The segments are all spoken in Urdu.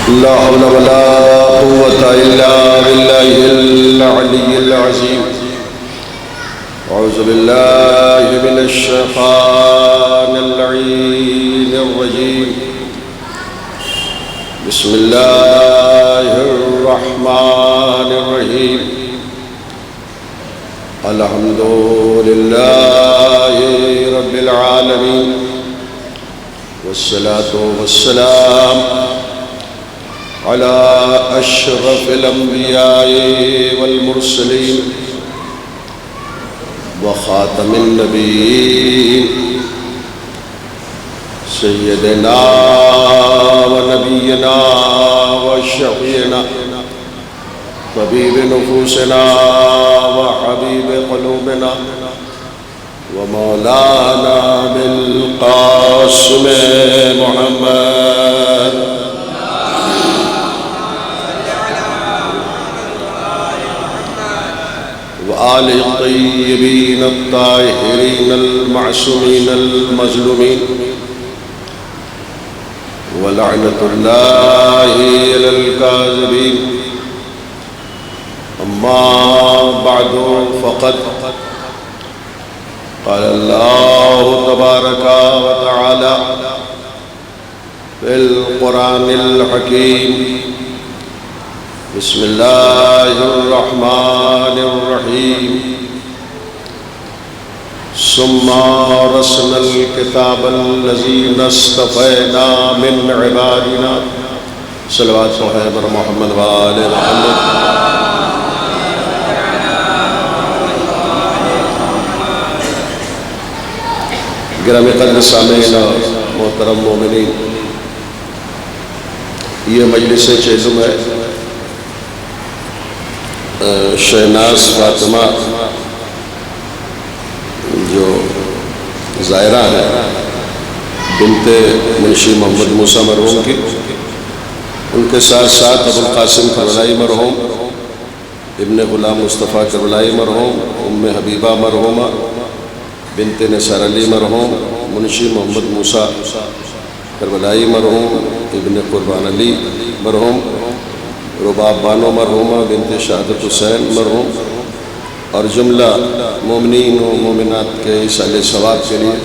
لا حول ولا قوة إلا بالله العلي العظيم. أعوذ بالله من الشيطان اللعين الرجيم. بسم الله الرحمن الرحيم. الحمد لله رب العالمين، والصلاة والسلام على أشرف الأنبياء والمرسلين وخاتم النبيين سيدنا ونبينا وشفيعنا طبيب نفوسنا وحبيب قلوبنا ومولانا بالقاسم محمد وآل الطيبين الطاهرين المعصومين المظلومين، ولعنة الله على الكاذبين. أما بعد فقد قال الله تبارك وتعالى في القرآن الحكيم: بسم الله الرحمن الرحيم. ثم أورثنا الكتاب الذين اصطفينا من عبادنا. صلوات محمد محمد وآل محمد. گرامی قدر سامعین، محترم مومنین، یہ مجلس چہلم ہے. شہناز فاطمہ جو زائرہ ہے، بنت منشی محمد موسیٰ مرحوم کی، ان کے ساتھ ساتھ ابو القاسم کربلائی مرحوم، ابن غلام مصطفیٰ کربلائی مرحوم، ام حبیبہ مرحومہ بنت نثار علی مرحوم، منشی محمد موسیٰ کربلائی مرحوم، ابن قربان علی مرحوم، رباب بانو مرحومہ بنت شہادت حسین مرحوم، اور جملہ مومنین و مومنات کے ایصال ثواب کے لیے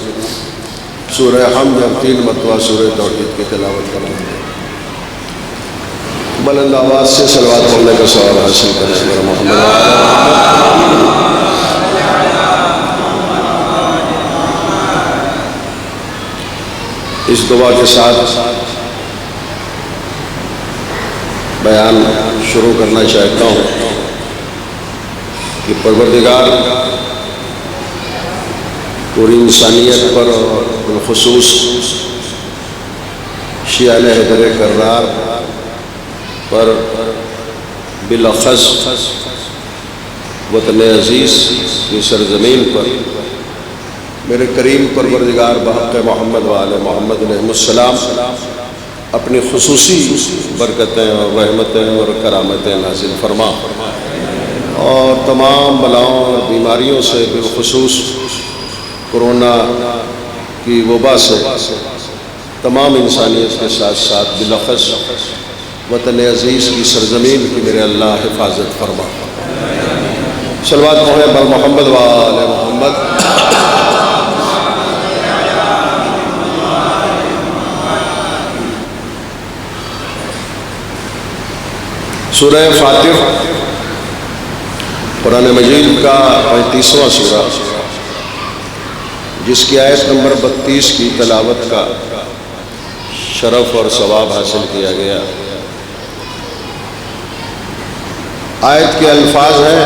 سورہ حمد اور 3 مرتبہ سورہ توحید کی تلاوت کرنا ہے. بلند آواز سے صلوات پڑھنے کا ثواب حاصل کریں. محمد اس دعا کے ساتھ بیان شروع کرنا چاہتا ہوں کہ پروردگار پوری انسانیت پر اور بالخصوص شیعہ اہل حیدر کرار پر بالاخص وطن عزیز کی سرزمین پر میرے کریم پروردگار بحق محمد وآل محمد علیہ السلام اپنی خصوصی برکتیں اور رحمتیں اور کرامتیں نازل فرما، اور تمام بلاؤں اور بیماریوں سے بالخصوص کرونا کی وبا سے تمام انسانیت کے ساتھ ساتھ بالاخص وطن عزیز کی سرزمین کی میرے اللہ حفاظت فرما. صلوات پڑھیں بر محمد وآل محمد. سورہ فاتر قرآن مجید کا 35واں سورہ، جس کی آیت نمبر 32 کی تلاوت کا شرف اور ثواب حاصل کیا گیا. آیت کے الفاظ ہیں: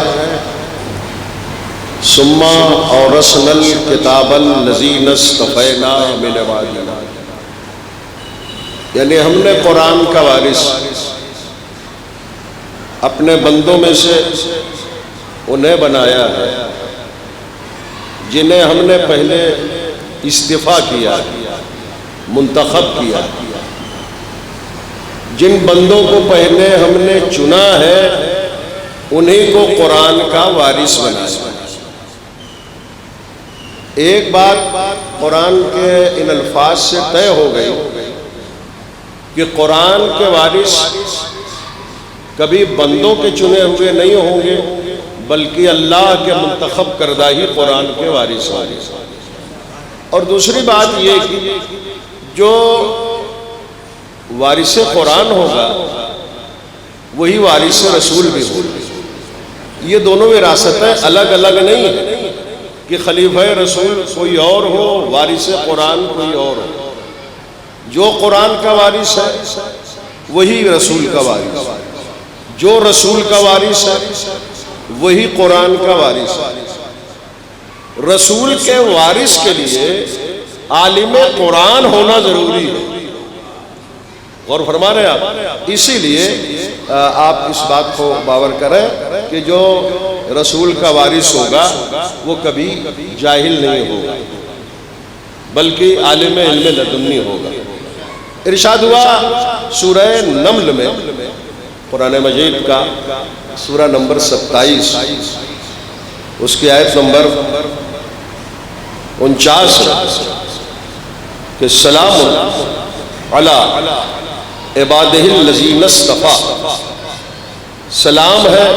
ثم اورثنا الکتاب الذین اصطفینا من عبادنا، یعنی ہم نے قرآن کا وارث اپنے بندوں میں سے انہیں بنایا ہے جنہیں ہم نے پہلے اصطفیٰ کیا، منتخب کیا. جن بندوں کو پہلے ہم نے چنا ہے انہیں کو قرآن کا وارث بنایا. ایک بات قرآن کے ان الفاظ سے طے ہو گئی کہ قرآن کے وارث کبھی بندوں کے چنے ہوئے نہیں ہوں گے، بلکہ اللہ کے منتخب کردہ ہی قرآن کے وارث ہوں گے۔ اور دوسری بات یہ کہ جو وارث قرآن ہوگا وہی وارث رسول بھی ہوگا۔ یہ دونوں وراثتیں الگ الگ نہیں ہیں کہ خلیفہ رسول کوئی اور ہو، وارث قرآن کوئی اور ہو۔ جو قرآن کا وارث ہے وہی رسول کا وارث ہے، جو رسول کا وارث ہے وہی قرآن کا وارث ہے۔ رسول کے وارث کے لیے عالم قرآن ہونا ضروری ہے، غور فرما رہے ہیں آپ؟ اسی لیے آپ اس بات کو باور کریں کہ جو رسول کا وارث ہوگا وہ کبھی جاہل نہیں ہوگا بلکہ عالم علم لدنی ہوگا۔ ارشاد ہوا سورہ نمل میں، قرآن مجید کا سورہ نمبر 27، اس کی آیت نمبر 49 کہ سلام علی عبادہ الذین اصطفیٰ، سلام ہے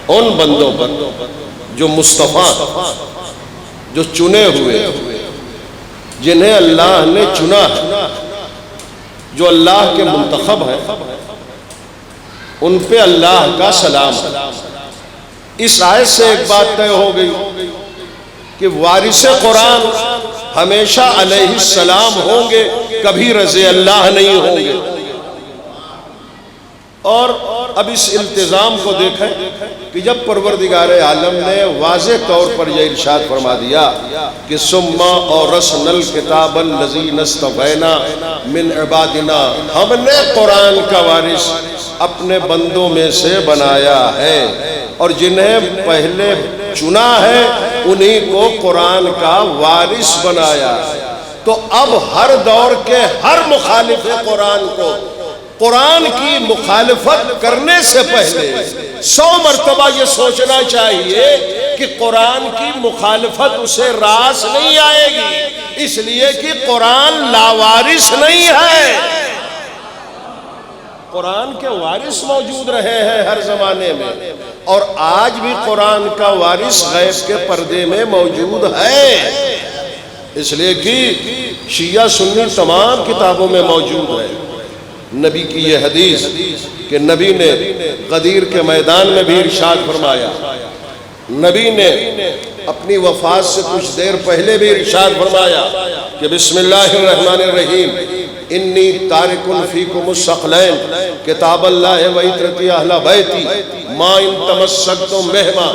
ان بندوں پر جو مصطفیٰ، جو چنے ہوئے، جنہیں اللہ نے چنا ہے، جو اللہ کے منتخب ہیں، ان پہ اللہ کا سلام ہے۔ اس آیت سے ایک بات طے ہو گئی کہ وارث قرآن ہمیشہ علیہ السلام ہوں گے، کبھی رضی اللہ نہیں ہوں گے۔ اور اب اس التزام کو دیکھیں کہ جب پروردگار عالم نے واضح طور پر یہ ارشاد فرما دیا کہ ثم اورثنا الکتاب الذی اصطفینا من عبادنا، ہم نے قرآن کا وارث اپنے بندوں میں سے بنایا ہے، اور جنہیں پہلے چنا ہے انہی کو قرآن کا وارث بنایا۔ تو اب ہر دور کے ہر مخالف قرآن کو قرآن کی مخالفت کرنے سے پہلے 100 مرتبہ یہ سوچنا چاہیے کہ قرآن کی مخالفت اسے راس نہیں آئے گی، اس لیے کہ قرآن لاوارث نہیں ہے۔ قرآن کے وارث موجود رہے ہیں ہر زمانے میں، اور آج بھی قرآن کا وارث غیب کے پردے میں موجود ہے، اس لیے کہ شیعہ سنی تمام کتابوں میں موجود ہے۔ نبی کی یہ حدیث کہ نبی نے غدیر کے میدان میں بھی ارشاد فرمایا، نبی نے اپنی وفات سے کچھ دیر پہلے بھی ارشاد فرمایا کہ بسم اللہ الرحمن الرحیم انی تارک فیکم الثقلین کتاب اللہ و عترتی اہل بیتی ما ان تمسکتم بہما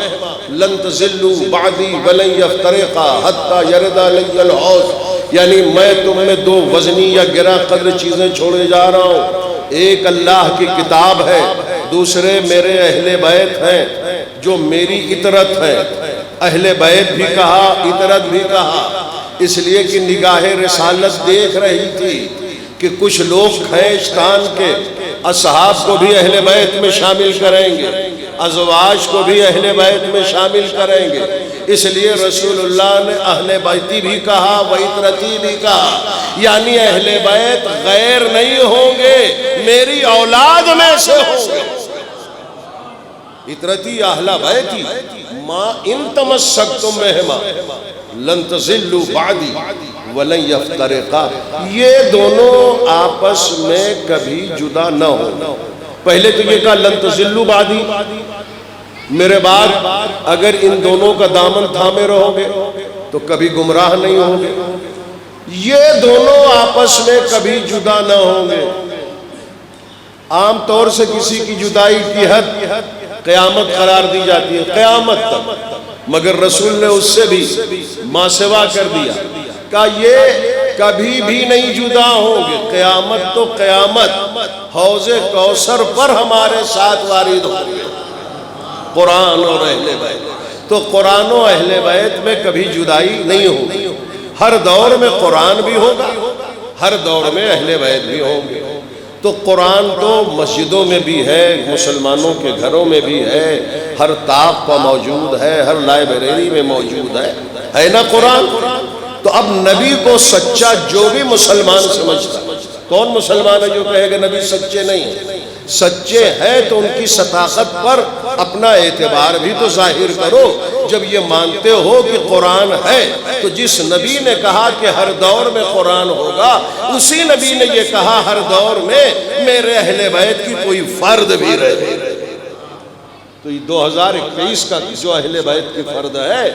لن تضلوا بعدی ولن یفترقا حتی یرد علی الحوض۔ یعنی میں تم میں 2 وزنی یا گرا قدر چیزیں چھوڑے جا رہا ہوں، ایک اللہ کی کتاب ہے، دوسرے میرے اہل بیت ہیں جو میری عطرت ہے۔ اہل بیت بھی کہا، عطرت بھی کہا، اس لیے کہ نگاہ رسالت دیکھ رہی تھی کہ کچھ لوگ کھینچتان کے اصحاب کو بھی اہل بیت میں شامل کریں گے، ازواج کو بھی اہل بیت میں شامل کریں گے، اس لیے رسول اللہ نے اہل بیتی بھی کہا، وعطرتی بھی کہا، یعنی اہل بیت غیر نہیں ہوں گے، میری اولاد میں سے ہوں گے۔ عطرتی اہل بیتی ما ان تمسکتم بہما لن تضلوا بعدی ولن یفترقا، یہ دونوں آپس میں کبھی جدا نہ ہو۔ پہلے تو یہ کہا لن تضلوا بعدی، میرے بعد اگر ان دونوں کا دامن تھامے رہو گے تو کبھی گمراہ نہیں ہوں گے۔ یہ دونوں آپس میں کبھی جدا نہ ہوں گے۔ عام طور سے کسی کی جدائی کی حد قیامت قرار دی جاتی ہے، قیامت تک، مگر رسول نے اس سے بھی ماسوا کر دیا، کہا یہ کبھی بھی نہیں جدا ہوں گے، قیامت تو قیامت، حوض کوثر پر ہمارے ساتھ وارد ہوں گے قرآن اور اہل بیت۔ تو قرآن و اہل بیت میں کبھی جدائی نہیں ہوگی، ہر دور میں قرآن بھی ہوگا، ہر دور میں اہل بیت بھی ہوں گے۔ تو قرآن تو مسجدوں میں بھی ہے، مسلمانوں کے گھروں میں بھی ہے، ہر طاق پر موجود ہے، ہر لائبریری میں موجود ہے نا قرآن؟ تو اب نبی کو سچا جو بھی مسلمان سمجھتا کون مسلمان ہے جو کہے کہ نبی سچے نہیں ہیں؟ سچے ہیں تو ان کی صداقت پر اپنا اعتبار بھی تو ظاہر کرو۔ جب یہ مانتے ہو کہ قرآن ہے تو جس نبی نے کہا کہ ہر دور میں قرآن ہوگا، اسی نبی نے یہ کہا ہر دور میں میرے اہل بیت کی کوئی فرد بھی رہے۔ تو یہ 2021 کا جو اہل بیت کی فرد ہے،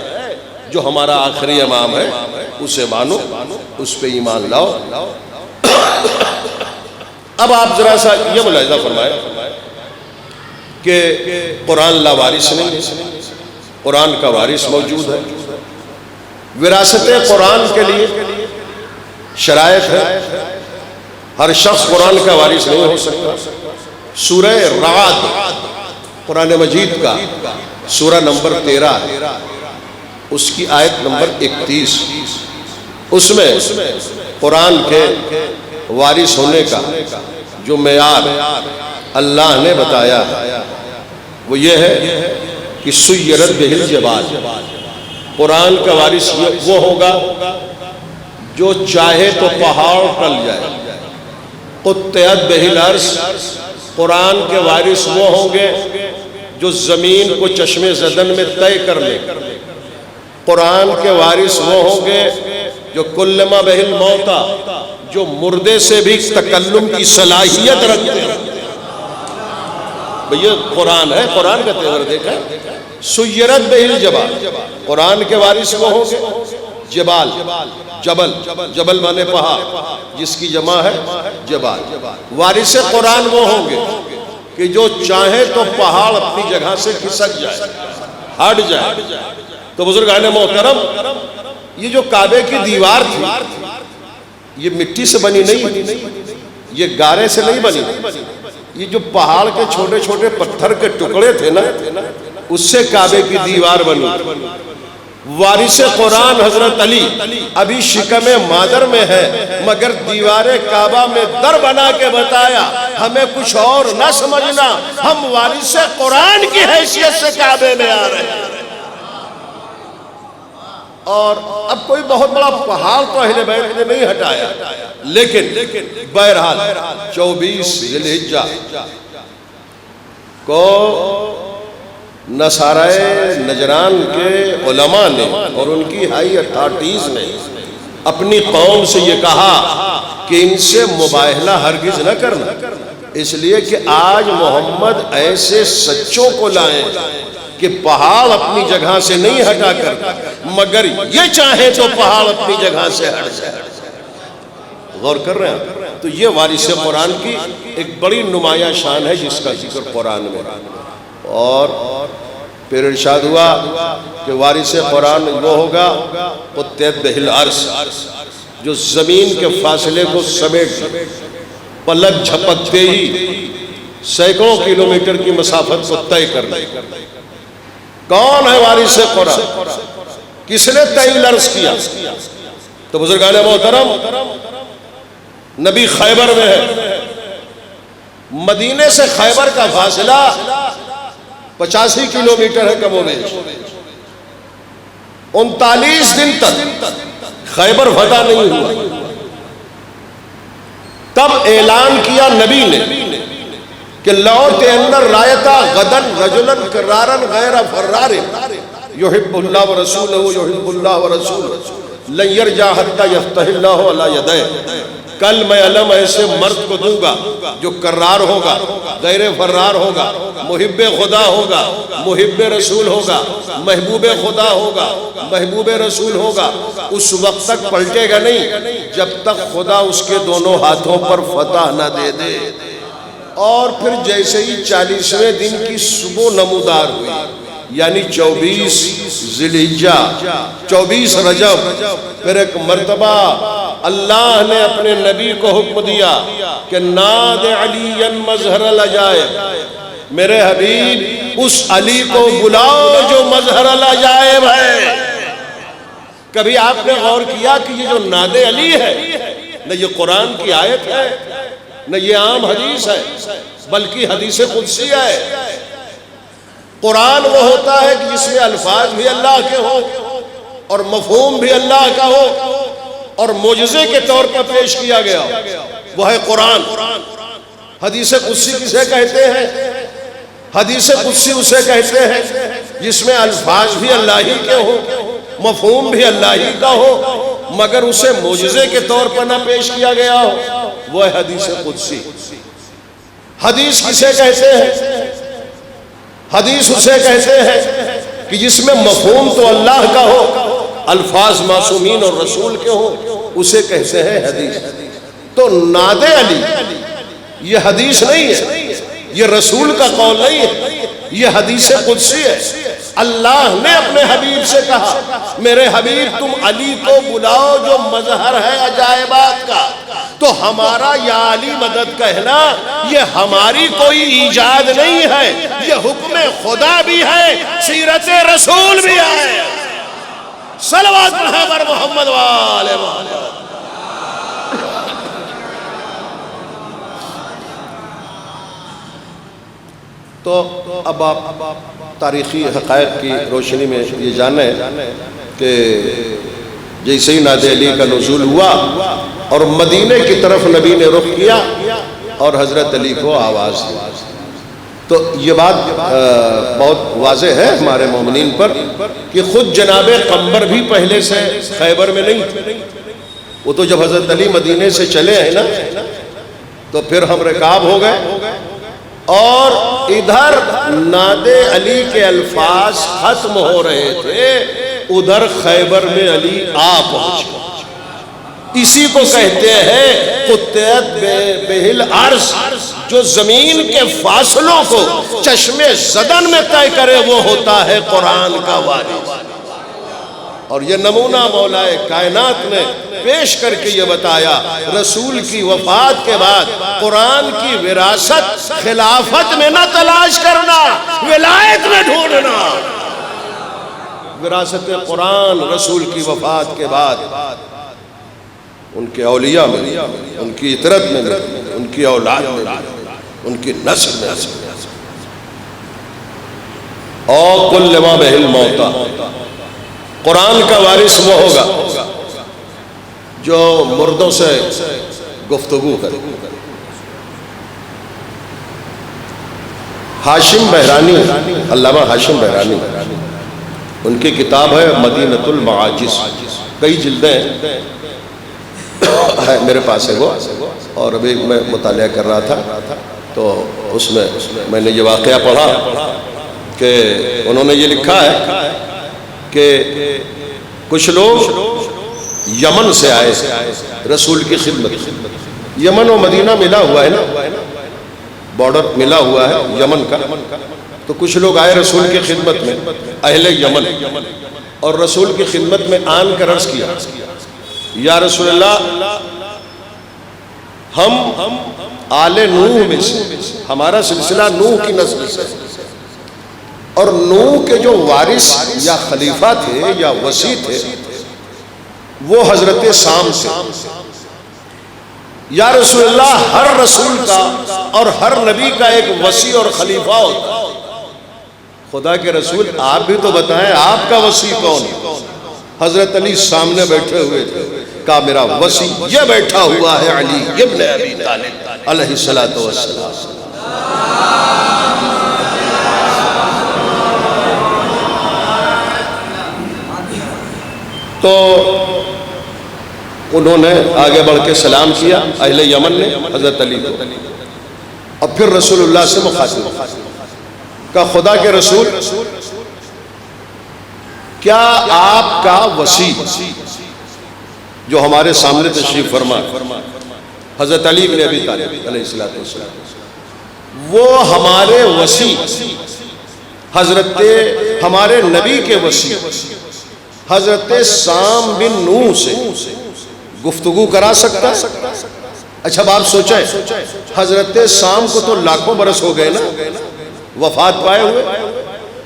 جو ہمارا آخری امام ہے، اسے مانو، اس پہ ایمان لاؤ۔ اب آپ ذرا سا یہ ملاحظہ فرمائیں کہ قرآن لا وارث نہیں ہے، قرآن کا وارث موجود ہے۔ وراثت قرآن کے لیے شرائط ہے، ہر شخص قرآن کا وارث نہیں ہو سکتا۔ سورہ رعد قرآن مجید کا سورہ نمبر 13 ہے، اس کی آیت نمبر 31، اس میں قرآن کے وارث ہونے کا جو معیار اللہ نے بتایا وہ یہ ہے کہ سیرت بہ الجبال، قرآن کا وارث وہ ہوگا جو چاہے تو پہاڑ ٹل جائے۔ قطعت بہ الارض، قرآن کے وارث وہ ہوں گے جو زمین کو چشم زدن میں طے کر لے۔ قرآن کے وارث وہ ہوں گے جو کلما بہ الموتا، جو مردے سے بھی تکلم کی صلاحیت رکھتے ہیں۔ یہ قرآن ہے، قرآن کا تیور دیکھا۔ سیرت بہ الجبال، قرآن کے وارث وہ ہوں گے جبال، جبل، جبل مانے پہاڑ، جس کی جمع ہے جبال۔ وارث قرآن وہ ہوں گے کہ جو چاہے تو پہاڑ اپنی جگہ سے کھسک جائے، ہٹ جائے۔ تو بزرگان محترم، یہ جو کعبے کی دیوار تھی یہ مٹی سے بنی نہیں، یہ گارے سے نہیں بنی، یہ جو پہاڑ کے چھوٹے چھوٹے پتھر کے ٹکڑے تھے نا، اس سے کعبے کی دیوار بنی۔ وارث قرآن حضرت علی ابھی شکم مادر میں ہے، مگر دیوار کعبہ میں در بنا کے بتایا ہمیں کچھ اور نہ سمجھنا، ہم وارث قرآن کی حیثیت سے کعبے میں آ رہے ہیں۔ اور اب کوئی بہت بڑا پہاڑ تو اہل بیت نے نہیں ہٹایا، لیکن بہرحال 24 ذی الحجہ کو نصارائے نجران کے علماء نے اور ان کی ہائی اتھارٹیز نے اپنی قوم سے یہ کہا کہ ان سے مباہلہ ہرگز نہ کرنا، اس لیے کہ آج محمد ایسے سچوں کو لائیں کہ پہاڑ اپنی جگہ سے نہیں ہٹا کر، مگر یہ چاہے تو پہاڑ اپنی جگہ سے ہٹ جائے۔ غور کر رہے ہیں؟ تو یہ وارث قرآن کی ایک بڑی نمایاں شان ہے جس کا ذکر قرآن میں۔ اور پھر ارشاد ہوا کہ وارث قرآن وہ ہوگا قطعت بہ الارض، جو زمین کے فاصلے کو سمیٹ پلک جھپکتے ہی سینکڑوں کلومیٹر کی مسافت کو طے کر لے۔ کون ہے وارث قرآن؟ کس نے طے الارض کیا؟ تو بزرگان محترم، نبی خیبر میں ہے، مدینے سے خیبر کا فاصلہ 85 کلومیٹر ہے کم و بیش۔ 39 دن تک خیبر فتح نہیں ہوا، تب اعلان کیا نبی نے کہ لَأُعْطِيَنَّ الرَّایَةَ غَدًا رَجُلًا کِرَارًا غَیْرَ فَرَّارٍ يُحِبُّ اللَّهُ وَرَسُولُهُ يُحِبُّ اللَّهُ وَرَسُولُهُ لَن يَرْجَعَ حَتَّى يَفْتَحِ اللَّهُ عَلَى يَدَيْهِ۔ کل میں علم ایسے مرد کو دوں گا جو کرار ہوگا، غیر فرار ہوگا، محب خدا ہوگا، محب رسول ہوگا، محبوب خدا ہوگا، محبوب رسول ہوگا، اس وقت تک پلٹے گا نہیں جب تک خدا اس کے دونوں ہاتھوں پر فتح نہ دے دے۔ اور پھر جیسے ہی 40ویں دن کی صبح نمودار ہوئی، یعنی 24 ذی الحجہ، 24 رجب، پھر ایک مرتبہ اللہ نے اپنے نبی کو حکم دیا کہ ناد علی مظہر العجائب، میرے حبیب اس علی کو بلاؤ جو مظہر العجائب ہے۔ کبھی آپ نے غور کیا کہ یہ جو ناد علی ہے نہ یہ قرآن کی آیت ہے نہ یہ عام حدیث ہے، بلکہ حدیث قدسی ہے۔ قرآن وہ ہوتا ہے کہ جس میں الفاظ بھی اللہ کے ہوں اور مفہوم بھی اللہ کا ہو اور معجزے کے طور پر پیش کیا گیا ہو۔ وہ ہے قرآن۔ حدیث قدسی کسے کہتے ہیں؟ حدیث قدسی اسے کہتے ہیں جس میں الفاظ بھی اللہ ہی کے ہوں، مفہوم بھی اللہ ہی کا ہو، مگر اسے معجزے کے طور پر نہ پیش کیا گیا ہو، وہ ہے حدیث قدسی۔ حدیث کسے کہتے ہیں؟ حدیث اسے کہتے ہیں کہ جس میں مفہوم تو اللہ کا ہو، الفاظ معصومین اور رسول کے ہوں، اسے کہتے ہیں حدیث۔ تو نعت علی یہ حدیث نہیں ہے، یہ رسول کا قول نہیں ہے، یہ حدیث قدسی ہے۔ اللہ نے اپنے حبیب سے کہا میرے حبیب تم علی کو بلاؤ جو مظہر ہے عجائبات کا، تو ہمارا یا علی مدد کہنا یہ ہماری کوئی ایجاد نہیں ہے، یہ حکم خدا بھی ہے، سیرت رسول بھی ہے۔ صلوات محمد محمد وآل محمد۔ تو اب آپ تاریخی حقائق کی روشنی میں یہ جانیں کہ جیسے ہی نعت علی کا نزول ہوا اور مدینے کی طرف نبی نے رخ کیا اور حضرت علی کو آواز دی، تو یہ بات بہت واضح ہے ہمارے مومنین پر کہ خود جناب قمبر بھی پہلے سے خیبر میں نہیں تھے۔ وہ تو جب حضرت علی مدینے سے چلے ہیں نا تو پھر ہم رکاب ہو گئے، اور ادھر نعت علی کے الفاظ ختم ہو رہے تھے، ادھر خیبر میں علی آ پہنچے۔ اسی کو کہتے ہیں قطعت بہل عرض، جو زمین کے فاصلوں کو چشم زدن میں طے کرے وہ ہوتا ہے قرآن کا وارث۔ اور یہ نمونہ مولا کائنات نے پیش کر کے یہ بتایا، رسول کی وفات کے بعد قرآن کی وراثت خلافت میں نہ تلاش کرنا، ولایت میں ڈھونڈنا۔ وراثت قرآن رسول کی وفات کے بعد ان کے اولیاء میں، ان کی اطرت میں، ان کی اولاد میں، ان کی نسل میں۔ اور کل ما بہل موتا، قرآن کا وارث وہ ہوگا جو مردوں سے گفتگو کرے۔ ہاشم بحرانی، علامہ ہاشم بحرانی، ان کی کتاب ہے مدینۃ المعاجز، کئی جلدیں ہیں، میرے پاس ہے وہ، اور ابھی میں مطالعہ کر رہا تھا تو اس میں نے یہ واقعہ پڑھا کہ انہوں نے یہ لکھا ہے کہ کچھ لوگ یمن سے آئے رسول کی خدمت۔ یمن و مدینہ ملا ہوا ہے نا، بارڈر ملا ہوا ہے یمن کا، تو کچھ لوگ آئے رسول کی خدمت میں، اہل یمن، اور رسول کی خدمت میں آن کر عرض کیا یا رسول اللہ ہم آل نوح میں سے، ہمارا سلسلہ نوح کی نسل سے، اور نوح کے جو وارث یا خلیفہ تھے یا وصی تھے وہ حضرت سام سے۔ یا رسول اللہ ہر رسول کا اور ہر نبی کا ایک وصی اور خلیفہ ہوتا ہے، خدا کے رسول آپ بھی تو بتائیں آپ کا وصی کون؟ حضرت علی سامنے بیٹھے ہوئے تھے، کہا میرا وصی یہ بیٹھا ہوا ہے علی ابن ابی طالب علیہ السلام۔ تو انہوں نے آگے بڑھ کے سلام کیا اہل یمن نے حضرت علی کو، اور پھر رسول اللہ سے مخاطب کہا خدا کے رسول کیا آپ کا وصی جو ہمارے سامنے تشریف فرما حضرت علی بن ابی طالب علیہ السلام، وہ ہمارے وصی حضرت ہمارے نبی کے وصی حضرت سام بن نوح سے گفتگو کرا سکتا ہے؟ اچھا اب آپ سوچیں، حضرت سام کو تو لاکھوں برس ہو گئے نا وفات پائے ہوئے،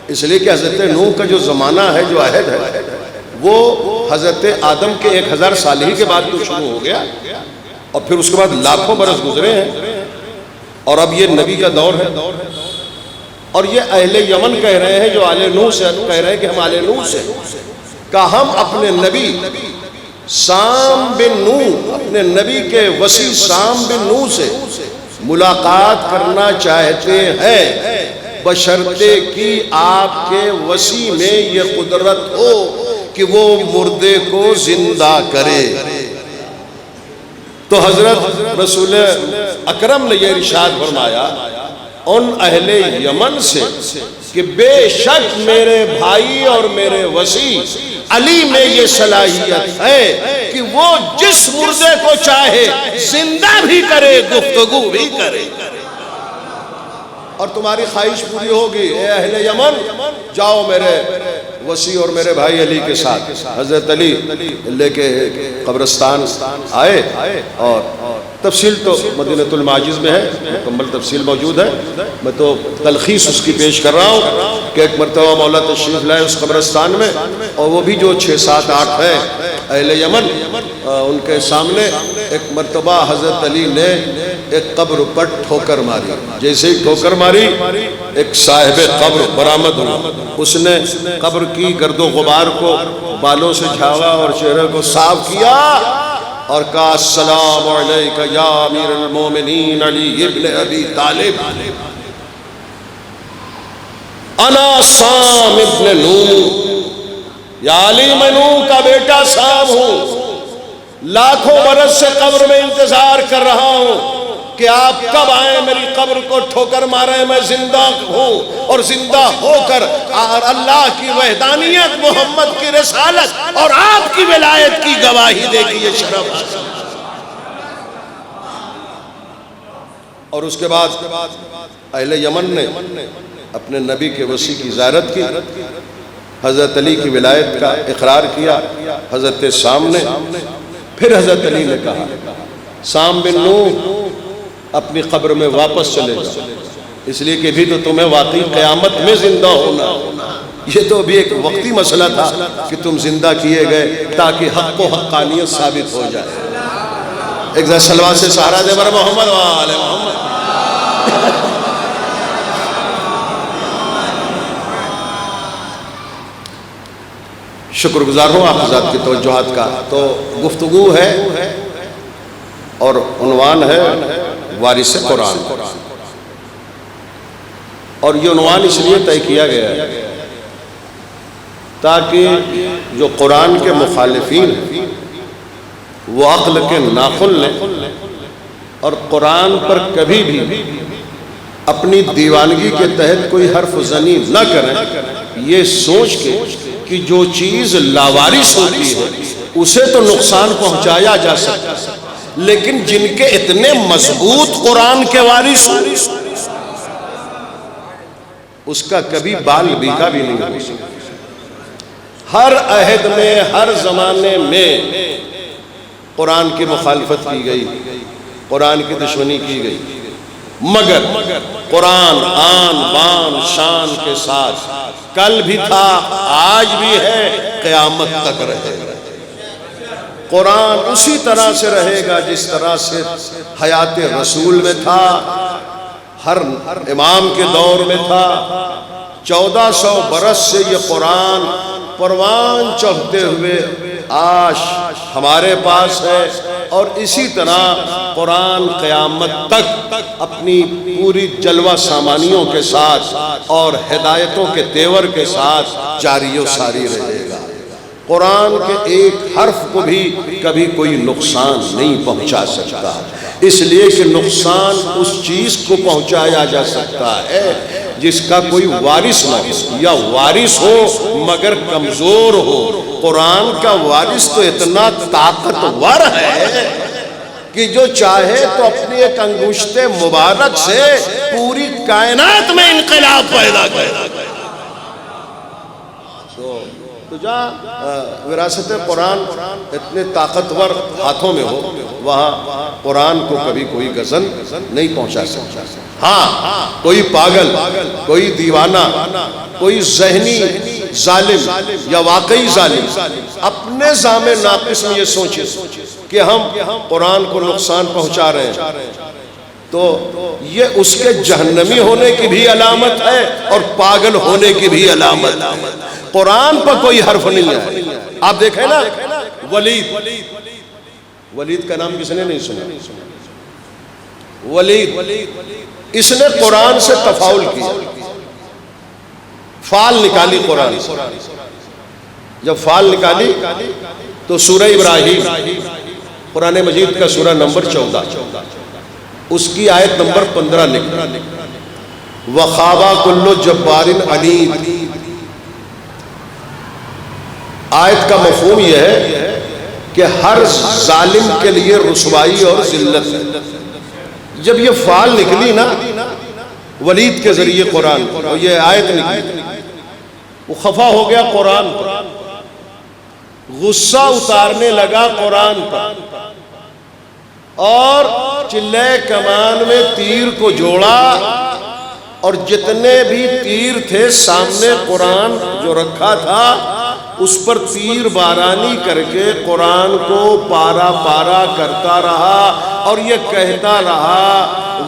اس لیے کہ حضرت نوح کا جو زمانہ ہے، جو عہد ہے، وہ حضرت آدم کے 1000 سال ہی کے بعد تو شروع ہو گیا، اور پھر اس کے بعد لاکھوں برس گزرے ہیں، اور اب یہ نبی کا دور ہے، اور یہ اہل یمن کہہ رہے ہیں جو آل نوح سے کہہ رہے ہیں کہ ہم آل نوح سے، کہ ہم اپنے نبی سام بن نو اپنے نبی کے وصی سام بن نو سے ملاقات کرنا چاہتے ہیں، بشرطے کہ آپ کے وصی میں یہ قدرت ہو کہ وہ مردے کو زندہ کرے۔ تو حضرت رسول اکرم نے یہ ارشاد فرمایا ان اہل یمن سے کہ بے شک میرے بھائی اور میرے وصی علی میں یہ صلاحیت ہے کہ وہ جس مردے کو چاہے زندہ بھی کرے، گفتگو بھی کرے۔ اور تمہاری خواہش پوری ہوگی اے اہل یمن، جاؤ میرے وصی اور میرے بھائی علی کے ساتھ۔ حضرت علی لے کے قبرستان آئے، اور تفصیل تو مدینۃ المعاجز میں ہے، مکمل تفصیل موجود ہے، میں تو تلخیص اس کی پیش کر رہا ہوں کہ ایک مرتبہ مولا تشریف لائے اس قبرستان میں، اور وہ بھی جو 6 7 8 ہیں اہل یمن، ان کے سامنے ایک مرتبہ حضرت علی نے ایک قبر پر ٹھوکر ماری۔ جیسے ہی ٹھوکر ماری ایک صاحب قبر برآمد ہوا، اس نے قبر کی گرد و غبار کو بالوں سے جھاڑا اور چہرے کو صاف کیا اور کہا السلام علیکہ یا امیر المومنین علی ابن ابی طالب، انا سام ابن نو، یا علی میں نوح کا بیٹا سام ہوں، لاکھوں برس سے قبر میں انتظار کر رہا ہوں کہ آپ کب آئیں، میری قبر کو ٹھوکر مارے، میں زندہ ہوں اور زندہ ہو کر اللہ کی وحدانیت، محمد کی رسالت اور آپ کی ولایت کی گواہی دے گی، یہ شرف۔ اور اس کے بعد اہل یمن نے اپنے نبی کے وصی کی زیارت کی، حضرت علی کی ولایت کا اقرار کیا حضرت سام نے۔ پھر حضرت علی نے کہا سام بن نو اپنی قبر میں واپس چلے جا، اس لیے کہ بھی تو تمہیں واقعی قیامت میں زندہ ہونا، یہ تو بھی ایک وقتی مسئلہ تھا کہ تم زندہ کیے گئے تاکہ حق و حقانیت ثابت ہو جائے۔ ایک ذرا صلوات سے سہارا دے بر محمد و آل محمد۔ شکر گزار ہوں آپ حضرات کی توجہات کا۔ تو گفتگو ہے اور عنوان ہے وارث قرآن، اور یہ عنوان اس لیے طے کیا گیا ہے تاکہ جو قرآن کے مخالفین ہیں وہ عقل کے ناخن لیں اور قرآن پر کبھی بھی اپنی دیوانگی کے تحت کوئی حرف زنی نہ کریں، یہ سوچ کے کہ جو چیز لاوارث ہوتی ہے اسے تو نقصان پہنچایا جا سکتا ہے، لیکن جن کے اتنے مضبوط قرآن کے وارث ہوں اس کا کبھی بال بیکا بھی نہیں ہو سکتا۔ ہر عہد میں، ہر زمانے میں قرآن کی مخالفت کی گئی، قرآن کی دشمنی کی گئی، مگر قرآن آن بان شان کے ساتھ کل بھی تھا، آج بھی ہے، قیامت تک رہے گا۔ قرآن اسی طرح سے رہے گا جس طرح سے حیات رسول میں تھا، ہر امام کے دور میں تھا۔ 1400 برس سے یہ قرآن پروان چڑھتے ہوئے آج ہمارے پاس ہے، اور اسی طرح قرآن قیامت تک اپنی پوری جلوہ سامانیوں کے ساتھ اور ہدایتوں کے تیور کے ساتھ جاری و ساری رہے گا۔ قرآن کے ایک حرف کو بھی کبھی کوئی نقصان نہیں پہنچا سکتا، اس لیے کہ نقصان اس چیز کو پہنچایا جا سکتا ہے جس کا کوئی وارث نہ ہو، یا وارث ہو مگر کمزور ہو۔ قرآن کا وارث تو اتنا طاقتور ہے کہ جو چاہے تو اپنی ایک انگشت مبارک سے پوری کائنات میں انقلاب پیدا کرے۔ تو جہاں وراثت قرآن اتنے طاقتور ہاتھوں میں ہو وہاں قرآن کو کبھی کوئی غزن نہیں پہنچا سکتا۔ ہاں کوئی پاگل، کوئی دیوانہ، کوئی ذہنی ظالم یا واقعی ظالم اپنے ذام ناقص میں یہ سوچے کہ ہم قرآن کو نقصان پہنچا رہے ہیں، تو یہ اس کے جہنمی ہونے کی بھی علامت ہے اور پاگل ہونے کی بھی علامت ہے۔ قرآن پر کوئی حرف نہیں ہے۔ آپ دیکھیں نا ولید کا نام کس نے نہیں سنا؟ ولید، اس نے قرآن سے تفاعل کیا، فعل نکالی قرآن سے۔ جب فعل نکالی تو سورہ ابراہیم، قرآن مجید کا سورہ نمبر 14، اس کی آیت نمبر 15 نکلی، وَخَابَ كُلُّ جَبَّارٍ عَنِيدٍ۔ آیت کا مفہوم یہ ہے کہ ہر ظالم کے لیے رسوائی اور ذلت ہے۔ جب یہ فعل نکلی نا ولید کے ذریعے قرآن اور یہ آیت نکلی، وہ خفا ہو گیا قرآن پر، غصہ اتارنے لگا قرآن پر، اور چلے کمان میں تیر کو جوڑا، اور جتنے بھی تیر تھے سامنے قرآن جو رکھا تھا اس پر تیر بارانی کر کے قرآن کو پارا پارا کرتا رہا، اور یہ کہتا رہا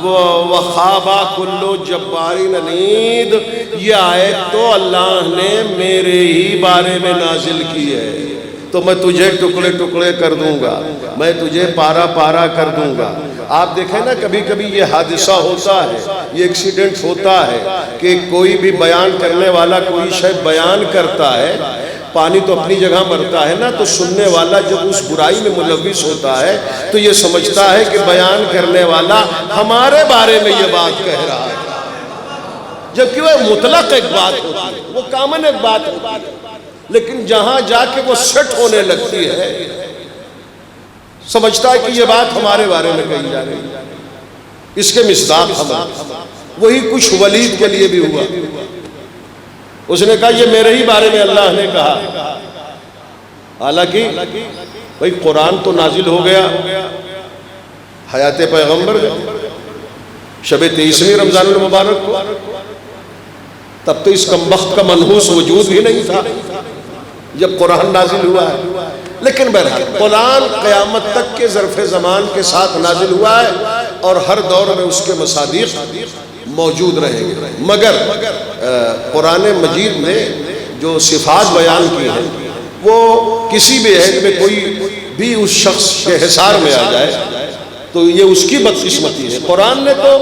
وَخَابَ كُلُّ جَبَّارٍ عَنِيدٍ۔ یہ آیت تو اللہ نے میرے ہی بارے میں نازل کی ہے، تو میں تجھے ٹکڑے ٹکڑے کر دوں گا، میں تجھے پارا پارا کر دوں گا۔ آپ دیکھیں نا کبھی کبھی یہ حادثہ ہوتا ہے، یہ ایکسیڈنٹ ہوتا ہے کہ کوئی بھی بیان کرنے والا کوئی شے بیان کرتا ہے، پانی تو اپنی جگہ مرتا ہے نا، تو سننے والا جب اس برائی میں ملوث ہوتا ہے تو یہ سمجھتا ہے کہ بیان کرنے والا ہمارے بارے میں یہ بات کہہ رہا ہے، جبکہ وہ مطلق ایک بات ہوتی ہے، وہ کامن ایک بات ہوتی ہے، لیکن جہاں جا کے وہ سیٹ ہونے لگتی ہے سمجھتا ہے کہ یہ بات ہمارے بارے میں کہی جا رہی ہے۔ اس کے مصداق ہم، وہی کچھ ولید کے لیے بھی ہوا، اس نے کہا یہ میرے ہی بارے میں اللہ نے کہا، حالانکہ بھئی قرآن تو نازل ہو گیا حیات پیغمبر شب 23ویں رمضان المبارک کو، تب تو اس کمبخت کا منحوس وجود بھی نہیں تھا جب قرآن نازل ہوا ہے، لیکن بہرحال قرآن قیامت تک کے ظرف زمان کے ساتھ نازل ہوا ہے اور ہر دور میں اس کے مصادیق موجود رہیں گے، مگر قرآن مجید نے جو صفات بیان کی ہیں وہ کسی بھی عہد میں کوئی بھی اس شخص کے حصار میں آ جائے تو یہ اس کی بدقسمتی ہے۔ قرآن نے تو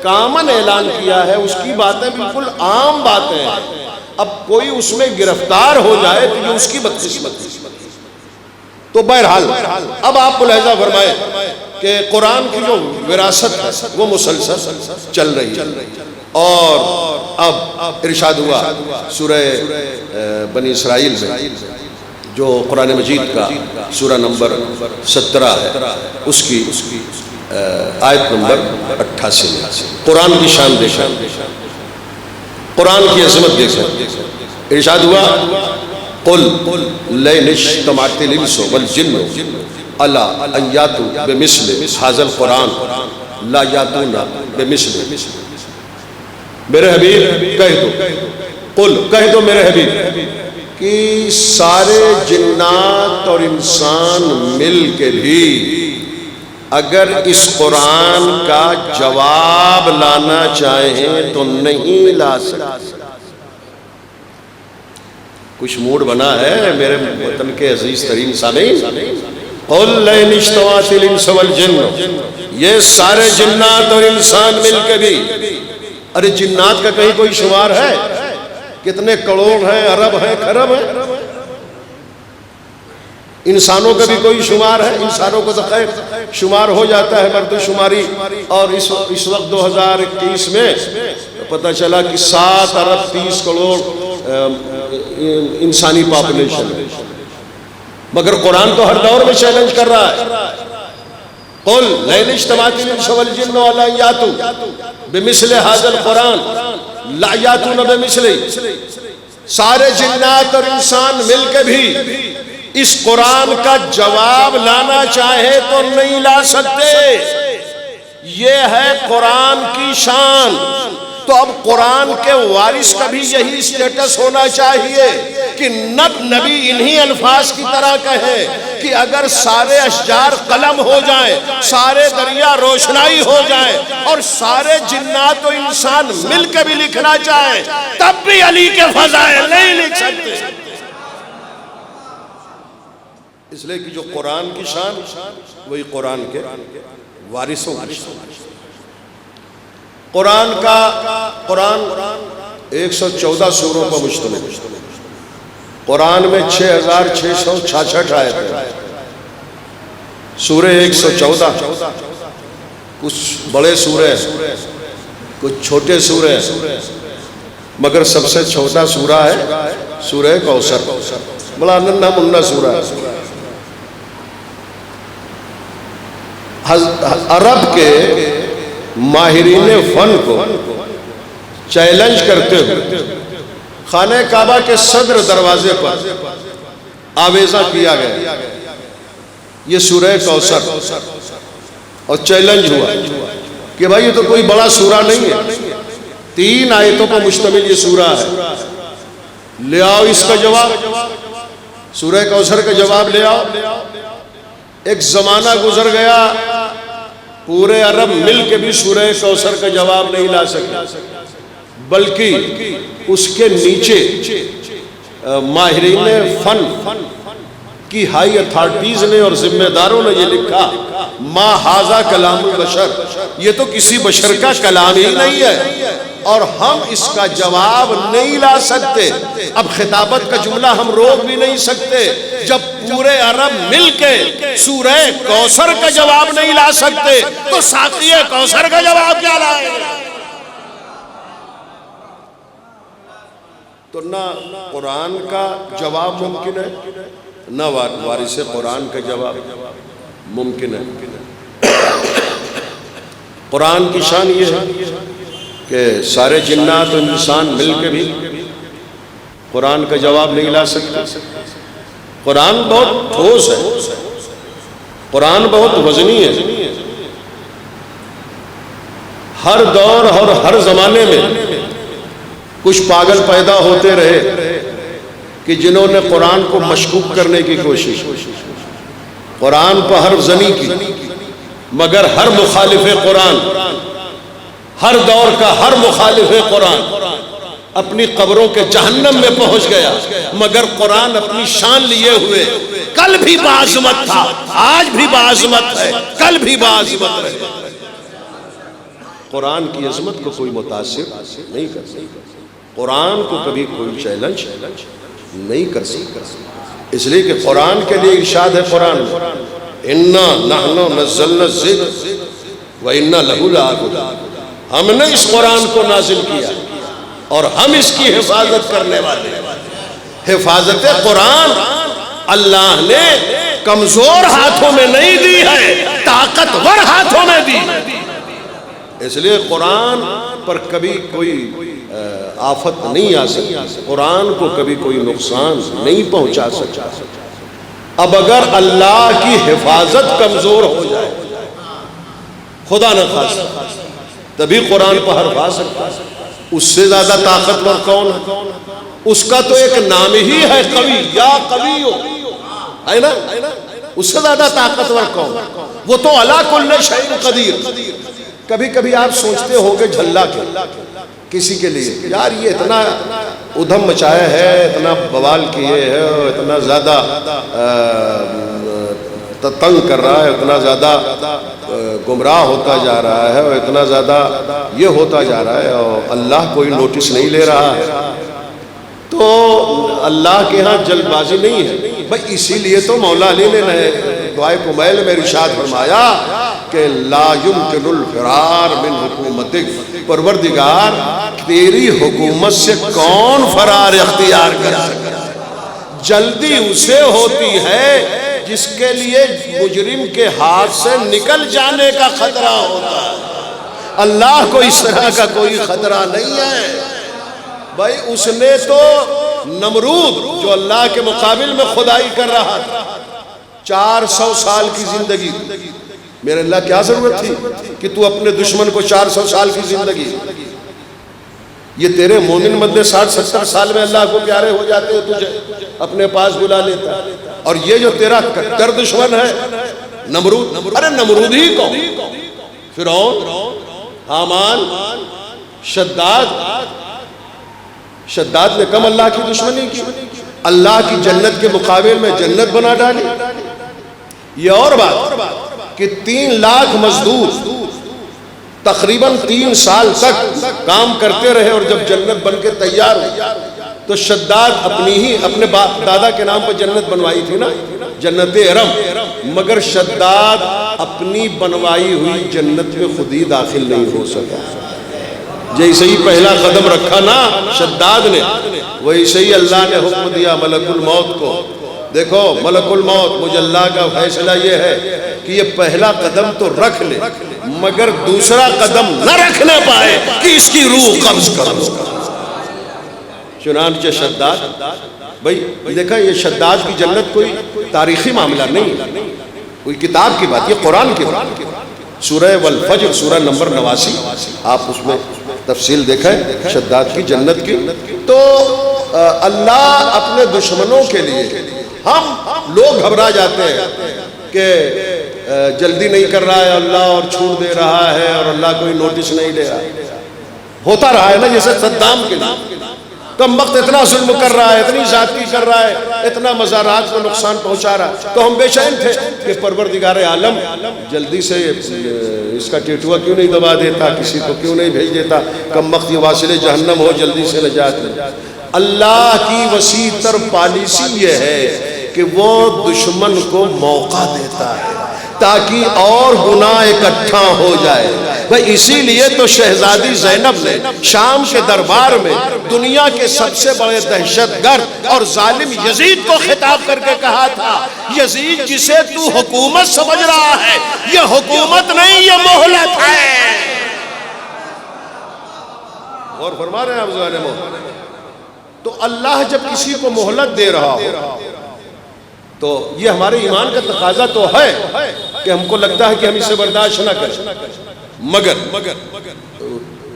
کامن اعلان کیا ہے، اس کی باتیں بالکل عام باتیں ہیں، اب کوئی اس میں گرفتار ہو جائے تو یہ اس کی بدقسمتی ہے۔ تو بہرحال اب آپ ملاحظہ فرمائیں کہ قرآن کی جو وراثت ہے وہ مسلسل چل رہی ہے، اور اب ارشاد ہوا سورہ بنی اسرائیل میں جو قرآن مجید کا سورہ نمبر 17 ہے، اس کی آیت نمبر 88 میں قرآن کی شان دیکھیں، قرآن کی عظمت دیکھیں، ارشاد ہوا قُلْ لَئِنِ اجْتَمَعَتِ الْإِنسُ وَالْجِنُّ عَلَىٰ أَن يَأْتُوا بِمِثْلِ هَٰذَا الْقُرْآنِ لَا يَأْتُونَ بِمِثْلِهِ۔ میرے حبیب کہہ دو، قُلْ کہہ دو میرے حبیب کہ سارے جنات اور انسان مل کے بھی اگر اس قرآن کا جواب لانا چاہیں تو نہیں لا سکتے۔ کچھ موڈ بنا ہے میرے وطن کے عزیز ترین سامعین، قُلْ لَئِنِ اجْتَمَعَتِ الْإِنسُ وَالْجِنُّ، یہ سارے جنات اور انسان مل کے بھی، ارے جنات کا کہیں کوئی شمار ہے؟ کتنے کروڑ ہیں، ارب ہیں، کھرب ہیں؟ انسانوں کا بھی کوئی شمار ہے؟ انسانوں کو تو خیر شمار ہو جاتا ہے مردم شماری، اور اس وقت 2021 میں پتہ چلا کہ 7 ارب 30 کروڑ انسانی پاپولیشن ہے، مگر قرآن تو ہر دور میں چیلنج کر رہا ہے، قُلْ لَئِنِ اجْتَمَعَتِ الْإِنسُ وَالْجِنُّ عَلَىٰ أَن يَأْتُوا بِمِثْلِ هَٰذَا الْقُرْآنِ لَا يَأْتُونَ بِمِثْلِهِ، سارے جنات اور انسان مل کے بھی اس قرآن کا جواب لانا چاہے تو نہیں لا سکتے۔ یہ ہے قرآن کی شان، تو اب قرآن کے وارث کا بھی یہی اسٹیٹس ہونا چاہیے کہ نبی انہی الفاظ کی طرح کہے کہ اگر سارے اشجار قلم ہو جائیں، سارے دریا روشنائی ہو جائیں، اور سارے جنات و انسان مل کے بھی لکھنا چاہیں، تب بھی علی کے فضائل نہیں لکھ سکتے۔ اس لیے کہ جو قرآن کی شان وہی قرآن کے وارثوں کی شان. قرآن 114 سوروں پر مشتمل. قرآن میں 6666 آیتیں ہیں. سورہ 114 کچھ بڑے سورے ہیں, کچھ چھوٹے سورے ہیں, مگر سب سے چھوٹا سورہ ہے سورہ کوثر. بڑا ننھا منھا سورہ ہے. عرب کے ماہرین فن کو چیلنج کرتے ہوئے خانہ کعبہ کے صدر دروازے پر آویزہ کیا گیا یہ سورہ کوثر, اور چیلنج ہوا کہ بھائی یہ تو کوئی بڑا سورہ نہیں ہے, 3 آیتوں پر مشتمل یہ سورہ ہے, لے آؤ اس کا جواب, سورہ کوثر کا جواب لے آؤ. ایک زمانہ گزر گیا, پورے عرب مل کے بھی سورہ کوثر کا جواب نہیں لا سکے, بلکہ اس کے نیچے ماہرین فن کی ہائی اتھارٹیز نے اور ذمہ داروں نے یہ لکھا ما ھذا کلام البشر, یہ تو کسی بشر کا کلام ہی نہیں ہے اور ہم اس کا جواب نہیں لا سکتے. اب خطابت کا جملہ ہم روک بھی نہیں سکتے, جب پورے عرب مل کے سورہ کوثر کا جواب نہیں لا سکتے تو ساقی کوثر کا جواب کیا لائے گا؟ تو نہ قرآن کا جواب ممکن ہے, نہ وارث قرآن کا جواب ممکن ہے. قرآن کی شان یہ ہے کہ سارے جنات و انسان مل کے بھی قرآن کا جواب نہیں لا سکتے. قرآن بہت ٹھوس ہے, قرآن بہت وزنی ہے. ہر دور اور ہر زمانے میں کچھ پاگل پیدا ہوتے رہے کہ جنہوں نے قرآن کو مشکوک کرنے کی کوشش, قرآن پر حرف زنی کی, مگر ہر مخالف قرآن, ہر دور کا ہر مخالف قرآن اپنی قبروں کے جہنم میں پہنچ گیا, مگر قرآن اپنی شان لیے ہوئے کل بھی باعظمت تھا, آج بھی باعظمت ہے, کل بھی باعظمت رہے. قرآن کی عظمت کو کوئی متاثر نہیں کر سکتا, قرآن کو کبھی کوئی چیلنج نہیں کر سکتا. اس لیے کہ قرآن کے لیے ارشاد ہے قرآن اِنَّا نَحْنُ نَزَّلْنَا الذِّكْرَ وَإِنَّا لَهُ لَحَافِظُونَ, ہم نے اس قرآن کو نازل کیا اور ہم اس کی حفاظت کرنے والے. حفاظت قرآن اللہ نے کمزور ہاتھوں میں نہیں دی ہے, طاقتور ہاتھوں میں دی. اس لیے قرآن پر کبھی کوئی آفت نہیں آ سکتی, قرآن کو کبھی کوئی نقصان نہیں پہنچا سکتا. اب اگر اللہ کی حفاظت کمزور ہو جائے, خدا نہ خواستہ, تبھی قرآن پر حرف آ سکتا ہے. اس سے زیادہ طاقتور کون ہے؟ اس کا تو ایک نام ہی ہے قوی, یا قوی ہو, ہے نا, اس سے زیادہ طاقتور کون؟ وہ تو علی کل شیء قدیر. کبھی کبھی آپ سوچتے ہو کہ جھلا کے کسی کے لیے, یار یہ اتنا ادھم مچایا ہے, اتنا بوال کیے ہے, اتنا زیادہ تنگ کر رہا ہے, اتنا زیادہ گمراہ ہوتا جا رہا ہے, اور اتنا زیادہ یہ ہوتا جا رہا ہے, اور اللہ کوئی نوٹس نہیں لے رہا ہے. تو اللہ کے ہاں جلد بازی نہیں ہے بھائی. اسی لیے تو مولا علی نے دعائے کمیل میں ارشاد فرمایا کہ لا یمکن الفرار من حکومتک, پروردگار تیری حکومت سے کون فرار اختیار کر سکتا ہے؟ جلدی اسے ہوتی ہے جس کے لیے مجرم کے ہاتھ سے نکل جانے کا خطرہ ہوتا ہے. اللہ کو اس طرح کا کوئی خطرہ نہیں ہے بھائی. اس نے تو نمرود جو اللہ کے مقابل میں خدائی کر رہا تھا, 400 سال کی زندگی, میرے اللہ کیا ضرورت تھی کہ تو اپنے دشمن کو 400 سال کی زندگی, یہ تیرے مومن بندے 60-70 سال میں اللہ کو پیارے ہو جاتے ہو, تجھے اپنے پاس بلا لیتا. اور یہ جو تیرا کٹر دشمن ہے نمرود, ارے نمرود ہی کو, فرعون, حامان, شداد نے کم اللہ کی دشمنی کی. اللہ کی جنت کے مقابل میں جنت بنا ڈالی. یہ اور بات کہ 3 لاکھ مزدور تقریباً 3 سال تک کام کرتے رہے اور جب جنت بن کے تیار ہوئی تو شداد اپنے دادا کے نام پر جنت بنوائی تھی نا، جنت ارم، مگر شداد اپنی بنوائی ہوئی جنت میں خود ہی داخل نہیں ہو سکا. جیسے ہی پہلا قدم رکھا نا شداد نے، ویسے ہی اللہ نے حکم دیا ملک الموت کو، دیکھو ملک الموت، مجھے اللہ کا فیصلہ یہ ہے کہ یہ پہلا قدم تو رکھ لے مگر دوسرا قدم نہ رکھنے پائے کہ اس کی روح قبض کرو. چنانچہ شداد، بھائی دیکھا یہ شداد کی جنت کوئی تاریخی معاملہ نہیں، کوئی کتاب کی بات، یہ قرآن کی بات. سورہ والفجر سورہ نمبر 89، آپ اس میں تفصیل دیکھیں شداد کی جنت کی. تو اللہ اپنے دشمنوں کے لیے، ہم لوگ گھبرا جاتے ہیں کہ جلدی نہیں کر رہا ہے اللہ اور چھوڑ دے رہا ہے اور اللہ کوئی نوٹس نہیں لے رہا. ہوتا رہا ہے نا، جیسے صدام کے لیے کم وقت اتنا ظلم کر رہا ہے، اتنی زیادتی کر رہا ہے، اتنا مزارات کو نقصان پہنچا رہا ہے، تو ہم بے چین تھے کہ پروردگار عالم جلدی سے اس کا ٹیٹوا کیوں نہیں دبا دیتا، کسی کو کیوں نہیں بھیج دیتا، کم وقت یہ واصل جہنم ہو، جلدی سے نجات لے. اللہ کی وسیع تر پالیسی یہ ہے کہ وہ دشمن کو موقع دیتا ہے تاکہ اور گناہ اکٹھا ہو جائے. بھئی اسی لیے تو شہزادی زینب نے شام کے دربار میں دنیا کے سب سے بڑے دہشت گرد اور ظالم یزید کو خطاب کر کے کہا تھا، یزید جسے تو حکومت سمجھ رہا ہے یہ حکومت نہیں، یہ مہلت ہے. اور فرما رہے ہیں آپ ظالموں، تو اللہ جب کسی کو مہلت دے رہا ہو تو یہ ہمارے ایمان کا تقاضا تو ہے کہ ہم کو لگتا ہے کہ ہم اسے برداشت نہ کریں، مگر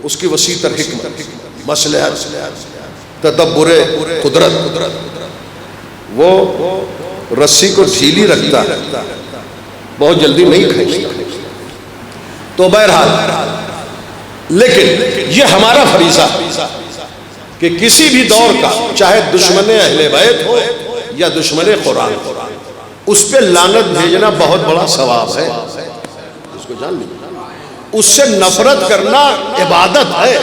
اس کی وسیع تر حکمت، مصلحت، تدبر قدرت وہ رسی کو ڈھیلی رکھتا ہے، بہت جلدی نہیں کھینچتا. تو بہرحال لیکن یہ ہمارا فریضہ کہ کسی بھی دور کا چاہے دشمن اہل بیت ہو یا دشمن قرآن، اس پہ لعنت بھیجنا بہت بڑا ثواب ہے، اس کو جان لیجیے. اس سے نفرت کرنا عبادت ہے،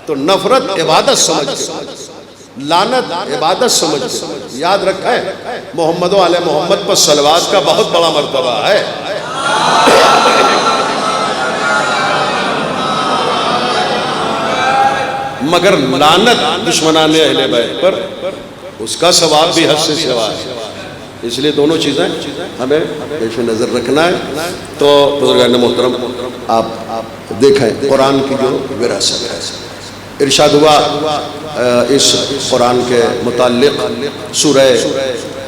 تو نفرت عبادت سمجھ کے، لعنت عبادت سمجھ کے یاد رکھیں محمد و آل محمد پر صلوات کا بہت بڑا مرتبہ ہے. مگر لعنت دشمنان اہل بیت پر، اس کا ثواب بھی حد سے سوا ہے. اس لیے دونوں چیزیں ہمیں پیش نظر رکھنا ہے. تو بزرگان محترم آپ دیکھیں قرآن کی جو وراثت ہے. ارشاد ہوا اس قرآن کے متعلق سورہ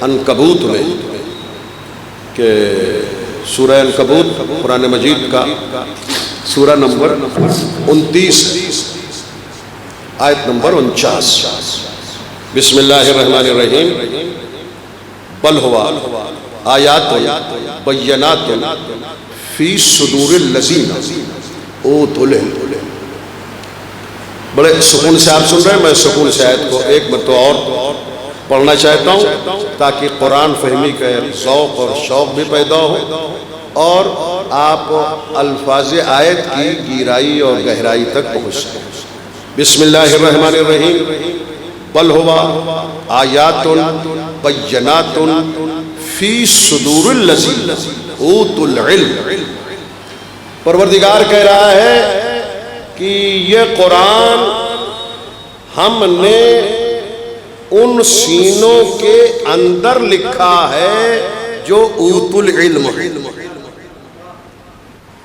عنکبوت میں کہ سورہ عنکبوت قرآن مجید کا سورہ نمبر 29 آیت نمبر 49. بسم اللہ الرحمن الرحیم. بل ہوا آیات بینات فی صدور الذین اوتوا العلم. بڑے سکون سے آپ سن رہے ہیں، میں سکون سے آیت کو ایک مرتبہ اور پڑھنا چاہتا ہوں تاکہ قرآن فہمی کا ذوق اور شوق بھی پیدا ہو اور آپ الفاظ آیت کی گہرائی اور گہرائی تک پہنچ سکیں. بسم اللہ الرحمن الرحیم. بل ہوا آیات بینات فی صدور الذین اوتوا العلم. پروردگار کہہ رہا ہے کہ یہ قرآن ہم نے ان سینوں کے اندر لکھا ہے جو اوتوا العلم.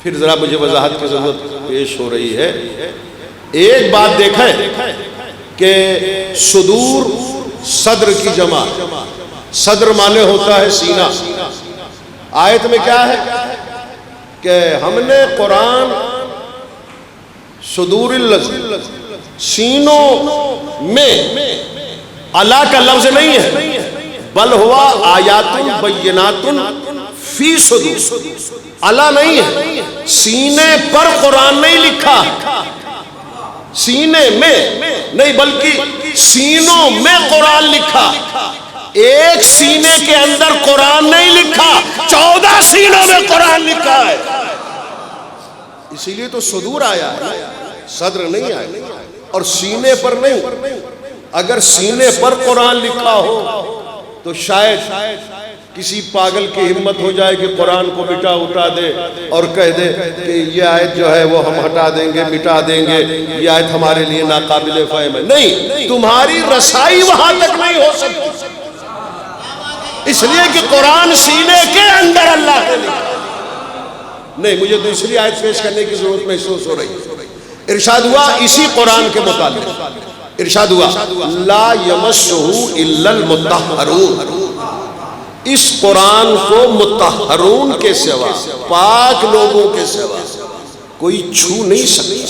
پھر ذرا مجھے وضاحت کی ضرورت پیش ہو رہی ہے. ایک بات دیکھیں کہ صدور صدر کی جمع، صدر معنی ہوتا ہے سینہ. آیت میں کیا ہے کہ ہم نے قرآن صدور الذین، سینوں میں، اللہ کا لفظ نہیں ہے، بل ہوا آیات بینات فی صدور. اللہ نہیں ہے، سینے پر قرآن نہیں لکھا، سینے میں نہیں بلکہ سینوں میں قرآن لکھا، ایک سینے کے اندر قرآن نہیں لکھا، 14 سینوں میں قرآن لکھا ہے۔ اسی لیے تو صدور آیا ہے، صدر نہیں آیا، اور سینے پر نہیں۔ اگر سینے پر قرآن لکھا ہو تو شاید کسی پاگل کی ہمت ہو جائے کہ قرآن کو اٹھا دے اور کہہ دے کہ یہ آیت جو ہے وہ ہم ہٹا دیں گے، مٹا دیں گے، یہ آیت ہمارے لیے ناقابل فہم ہے۔ نہیں، تمہاری رسائی وہاں تک نہیں ہو سکتی، اس لیے کہ قرآن سینے کے اندر اللہ نے لکھا۔ نہیں، مجھے دوسری آیت پیش کرنے کی ضرورت محسوس ہو رہی۔ ارشاد ہوا اسی قرآن کے متعلق، ارشاد ہوا لا یمسہ الا المطہرون، اس قرآن کو مطہرون کے سوا، پاک لوگوں کے سوا کوئی چھو نہیں سکتا،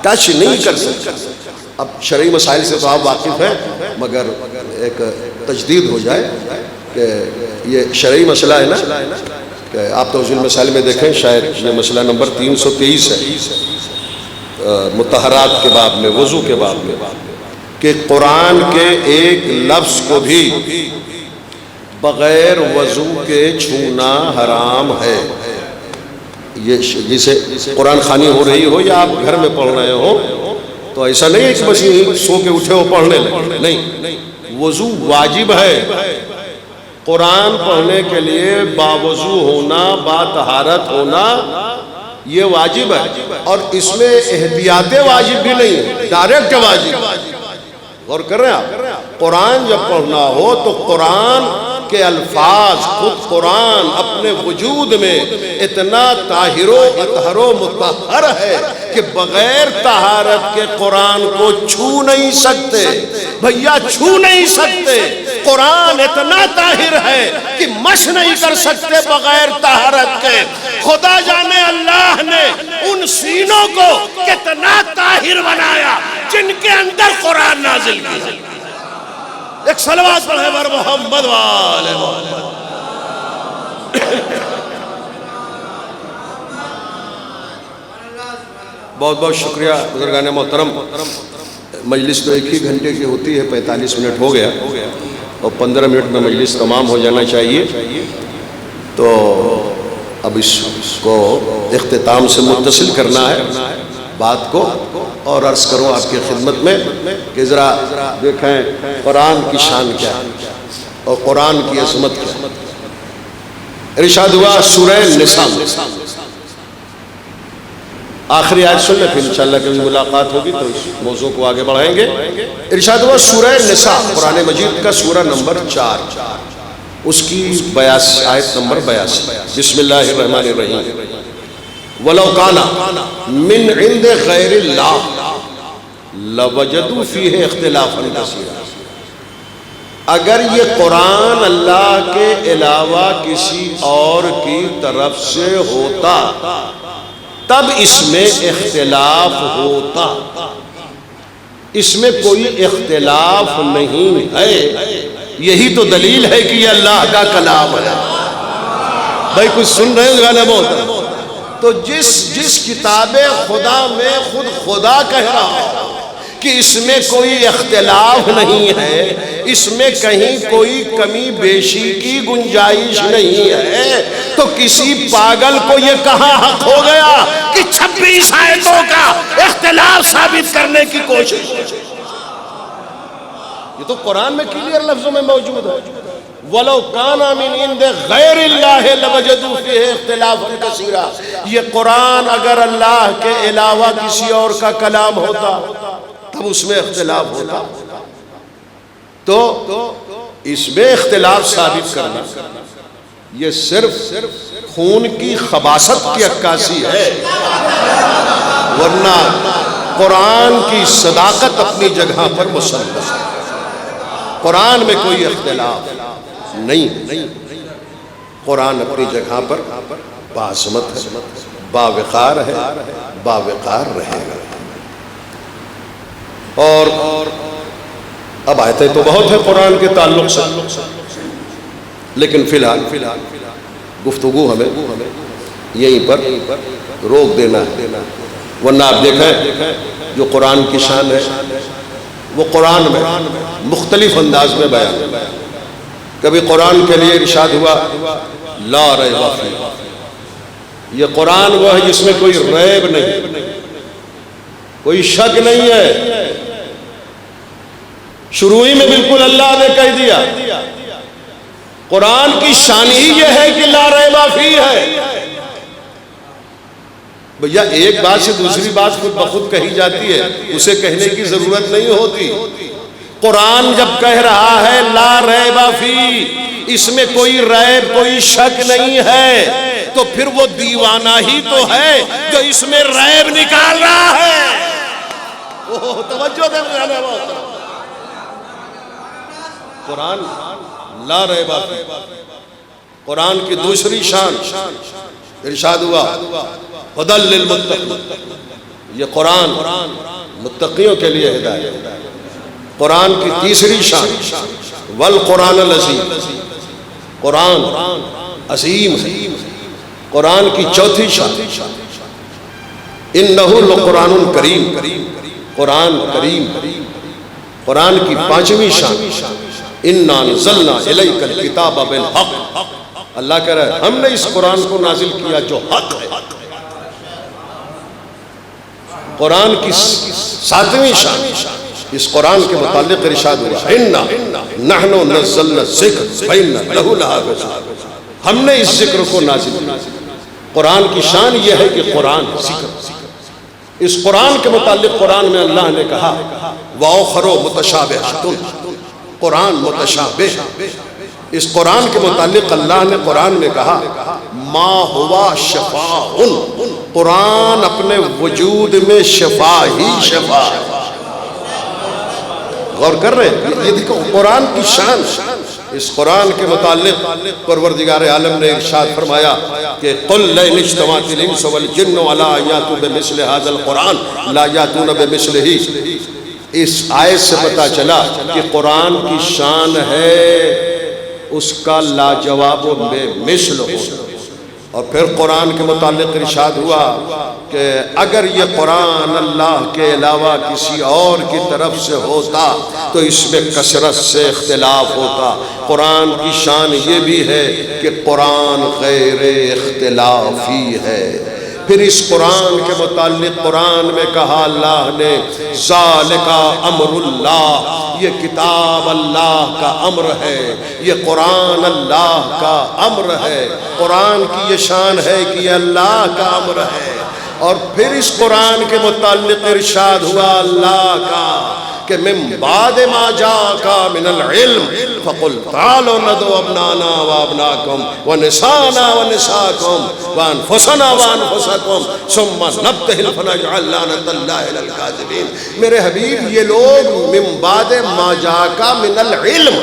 ٹچ نہیں کر سکتا۔ اب شرعی مسائل سے تو آپ واقف ہیں، مگر ایک تجدید ہو جائے کہ یہ شرعی مسئلہ ہے نا، کہ آپ توضیح المسائل میں دیکھیں، شاید یہ مسئلہ نمبر 323 ہے مطہرات کے باب میں، وضو کے باب میں، کہ قرآن کے ایک لفظ کو بھی بغیر وضو کے چھونا حرام ہے۔ یہ جسے قرآن خوانی ہو رہی ہو یا آپ گھر میں پڑھ رہے ہو تو ایسا نہیں ہے کہ بس سو کے اٹھے ہو پڑھنے لگے، نہیں، وضو واجب ہے۔ قرآن پڑھنے کے لیے باوضو ہونا، با طہارت ہونا یہ واجب ہے، اور اس میں احتیاط واجب بھی نہیں ہے، ڈائریکٹ واجب۔ غور کر رہے ہیں آپ، قرآن جب پڑھنا ہو تو قرآن کے الفاظ، خود قرآن اپنے وجود میں اتنا طاہر و اطہر و مطہر ہے کہ بغیر طہارت کے قرآن کو چھو نہیں سکتے، بھیا چھو نہیں سکتے۔ قرآن اتنا طاہر ہے کہ مس نہیں کر سکتے بغیر طہارت کے۔ خدا جانے اللہ نے ان سینوں کو کتنا طاہر بنایا جن کے اندر قرآن نازل کیا۔ ایک صلوات پڑھے بر محمد وآل محمد۔ بہت بہت شکریہ بزرگان محترم۔ مجلس تو ایک ہی گھنٹے کی ہوتی ہے، 45 منٹ ہو گیا اور 15 منٹ میں مجلس تمام ہو جانا چاہیے، تو اب اس کو اختتام سے متصل کرنا ہے بات کو، اور عرض کروں آپ کی خدمت میں کہ ذرا دیکھیں قرآن کی شان کیا ہے اور قرآن کی عظمت کیا ہے۔ ارشاد ہوا سورہ نساء، آخری آیت سن لیں، پھر انشاءاللہ کبھی ملاقات ہوگی تو اس موضوع کو آگے بڑھائیں گے۔ ارشاد ہوا سورہ نساء، قرآن مجید کا سورہ نمبر 4، اس کی آیت نمبر 82۔ بسم اللہ الرحمن الرحیم۔ وَلَوْ كَانَ مِنْ عِنْدِ غَيْرِ اللَّهِ لَوَجَدُوا فِيهِ اخْتِلَافًا كَثِيرًا، اگر یہ قرآن اللہ کے علاوہ کسی اور کی طرف سے ہوتا تب اس میں اختلاف ہوتا، اس میں کوئی اختلاف نہیں ہے۔ یہی تو دلیل ہے کہ یہ اللہ کا کلام ہے۔ بھائی کچھ سن رہے ہیں گانے بہت، تو جس کتاب خدا میں خود خدا کہہ رہا ہے کہ اس میں کوئی اختلاف نہیں ہے، اس میں کہیں کوئی کمی بیشی کی گنجائش نہیں ہے، تو کسی پاگل کو یہ کہاں حق ہو گیا کہ 26 آیتوں کا اختلاف ثابت کرنے کی کوشش؟ یہ تو قرآن میں کلیئر لفظوں میں موجود ہے۔ وَلَوْ كَانَ مِنْ عِنْدِ غَيْرِ اللَّهِ لَوَجَدُوا فِيهِ اخْتِلَافًا كَثِيرًا، یہ قرآن اگر اللہ کے علاوہ کسی اور کا کلام ہوتا تب اس میں اختلاف ہوتا۔ تو اس میں اختلاف ثابت کرنا یہ صرف خون کی خباثت کی عکاسی ہے، ورنہ قرآن کی صداقت اپنی جگہ پر مسلم ہے۔ قرآن میں کوئی اختلاف نہیں، قرآن اپنی جگہ پر باعظمت ہے، باوقار ہے، باوقار رہے گا۔ اور اب آیتیں تو بہت ہیں قرآن کے تعلق سے، لیکن فی الحال گفتگو ہمیں یہیں پر روک دینا ہے، ورنہ آپ دیکھیں جو قرآن کی شان ہے وہ قرآن میں مختلف انداز میں بیان. کبھی قرآن کے لیے ارشاد ہوا لا ریب فیہ، یہ قرآن وہ ہے جس میں کوئی ریب نہیں، کوئی شک نہیں ہے. شروع ہی میں بالکل اللہ نے کہہ دیا قرآن کی شان ہی یہ ہے کہ لا ریب فیہ ہے. بھیا ایک بات سے دوسری بات خود بخود کہی جاتی ہے، اسے کہنے کی ضرورت نہیں ہوتی. قرآن جب کہہ رہا ہے لا ریب فیہ، اس میں کوئی ریب کوئی شک نہیں ہے، تو پھر وہ دیوانہ ہی تو ہے جو اس میں ریب نکال رہا ہے. توجہ دے مجھے قرآن لا ریب فیہ. قرآن کی دوسری شان ارشاد ہوا ہدی للمتقین، یہ قرآن متقیوں کے لیے ہدایت. قرآن کی تیسری شان والقرآن العظیم، قرآن عظیم ہے. قرآن کی چوتھی شان انہ لقرآن کریم، قرآن کریم. قرآن کی پانچویں شان انا انزلنا الیک الکتاب بالحق، اللہ کہہ رہا ہے ہم نے اس قرآن کو نازل کیا جو حق ہے. قرآن کی ساتویں شان اس قرآن کے متعلق ارشاد ہوا انا نحن نزلنا الذکر وانا لہ لحافظون، ہم نے اس ذکر کو نازل کیا. قرآن کی شان یہ ہے کہ قرآن ذکر. اس قرآن کے متعلق قرآن میں اللہ نے کہا وَأُخَرُ مُتَشَابِهَاتٌ، قرآن متشابہ. اس قرآن کے متعلق اللہ نے قرآن میں کہا ما ہوا شفاء، قرآن اپنے وجود میں شفا ہی شفا. غور کر رہے ہیں؟ یہ دیکھو قرآن کی شان. اس قرآن کے متعلق پروردگار عالم نے ارشاد فرمایا کہ قل لئن اجتمعت الانس والجن علی ان یاتوا بمثل هذا القرآن لا یاتون بمثلہ. اس آیت سے پتہ چلا کہ قرآن کی شان ہے اس کا لاجواب و بے مثل ہو. اور پھر قرآن کے متعلق ارشاد ہوا کہ اگر یہ قرآن اللہ کے علاوہ کسی اور کی طرف سے ہوتا تو اس میں کثرت سے اختلاف ہوتا. قرآن کی شان یہ بھی ہے کہ قرآن غیر اختلافی ہے. پھر اس قرآن کے متعلق قرآن میں کہا اللہ نے ذالک امر اللہ، یہ کتاب اللہ کا امر ہے، یہ قرآن اللہ کا امر ہے. قرآن کی یہ شان ہے کہ یہ اللہ کا امر ہے. اور پھر اس قرآن کے متعلق ارشاد ہوا اللہ کا کہ من بعد ما جاءک من العلم فقل تعالوا ندعو ابنانا وابناکم ونسانا ونساکم وانفسنا وانفسکم ثم نبتہل فنجعل لعنت اللہ للکاذبین. میرے حبیب یہ لوگ من بعد ما جاءک من العلم،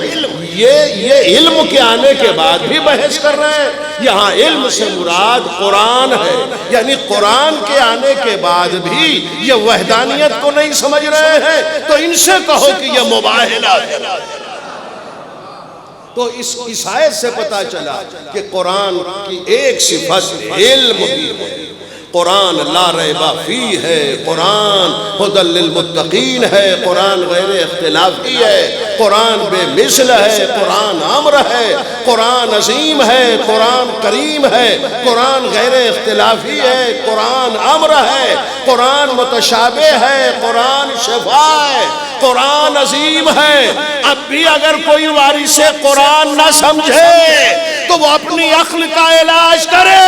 یہ علم کے آنے کے بعد بھی بحث کر رہے ہیں. یہاں علم سے مراد قرآن ہے، یعنی قرآن کے آنے کے بعد بھی یہ وحدانیت کو نہیں سمجھ رہے ہیں تو ان سے کہو کہ یہ مباہلہ ہے. تو اس آیت سے پتہ چلا کہ قرآن کی ایک صفت علم بھی ہے. قرآن لا ریب فیہ ہے، قرآن ہدی للمتقین ہے، قرآن غیر اختلافی ہے، قرآن بے مثل ہے، قرآن امر ہے، قرآن عظیم ہے، قرآن کریم ہے، قرآن غیر اختلافی ہے، قرآن امر ہے، قرآن متشابہ ہے، قرآن شفا ہے، قرآن عظیم ہے. اب بھی اگر کوئی وارث قرآن نہ سمجھے تو وہ اپنی عقل کا علاج کرے.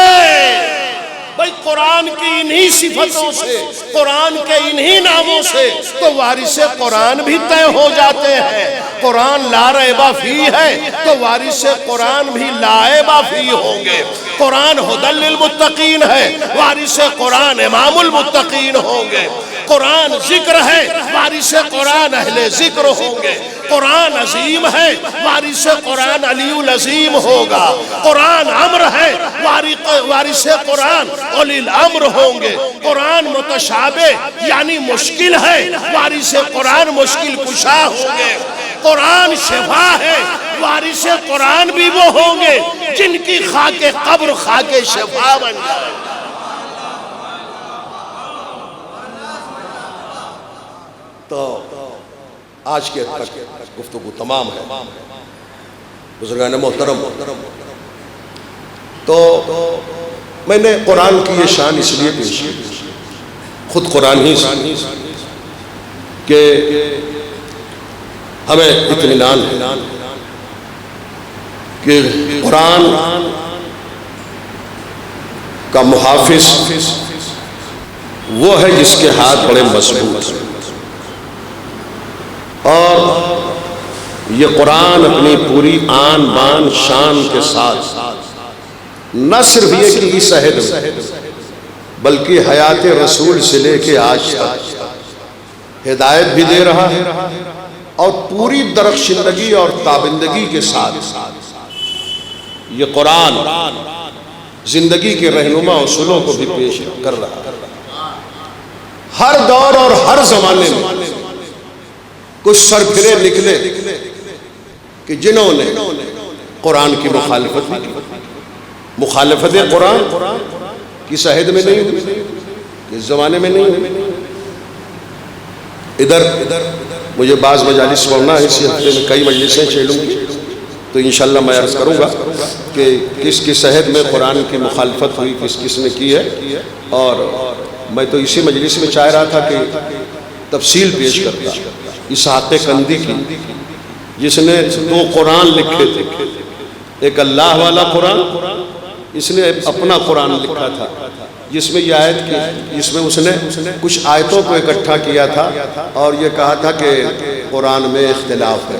بھئی قرآن کی انہی صفتوں سے، قرآن کے انہی ناموں سے تو وارث قرآن بھی طے ہو جاتے ہیں. قرآن لا ریب فیہ ہے تو وارث قرآن بھی لا ریب فیہ ہوں گے. قرآن ہدی للمتقین ہے، وارث قرآن امام المتقین ہوں گے. قرآن ذکر ہے، وارث قرآن اہل ذکر ہوں گے. قرآن عظیم ہے، وارث قرآن علی العظیم ہوگا. قرآن امر ہے، وارث قرآن اولی الامر ہوں گے. قرآن متشابہ یعنی مشکل ہے، وارث قرآن مشکل کشا ہوں گے. قرآن شفا ہے، وارث قرآن بھی وہ ہوں گے جن کی خاک قبر خاک شفا بن جائے. تو آج کے تک گفتگو تمام ہے بزرگان محترم. تو میں نے قرآن کی یہ شان اس لیے پیش کی، خود قرآن ہی کہ ہمیں اطمینان ہے کہ قرآن کا محافظ وہ ہے جس کے ہاتھ بڑے مضبوط ہیں، اور یہ قرآن اپنی پوری آن بان شان کے ساتھ نہ صرف یہ کہ اس عہد میں بلکہ حیات رسول سے لے کے آج تک ہدایت بھی دے رہا ہے، اور پوری درخشندگی اور تابندگی کے ساتھ یہ قرآن زندگی کے رہنما اصولوں کو بھی پیش کر رہا ہے. ہر دور اور ہر زمانے میں کچھ سرپھرے نکلے کہ جنہوں نے قرآن کی مخالفت بھی کی. مخالفت قرآن کس عہد میں نہیں ہوئی، کس زمانے میں نہیں ہوئی. ادھر مجھے بعض مجالس پڑھنا ہے، اسی ہفتے میں کئی مجلسیں چلوں گی، تو انشاءاللہ میں عرض کروں گا کہ کس کس عہد میں قرآن کی مخالفت ہوئی، کس کس نے کی ہے. اور میں تو اسی مجلس میں چاہ رہا تھا کہ تفصیل پیش کرتا اسحاق کندی کی، جس نے 2 قرآن لکھے تھے. ایک اللہ والا قرآن، اس نے اپنا قرآن لکھا تھا جس میں یہ آیت کی، جس میں اس نے کچھ آیتوں کو اکٹھا کیا تھا اور یہ کہا تھا کہ قرآن میں اختلاف ہے.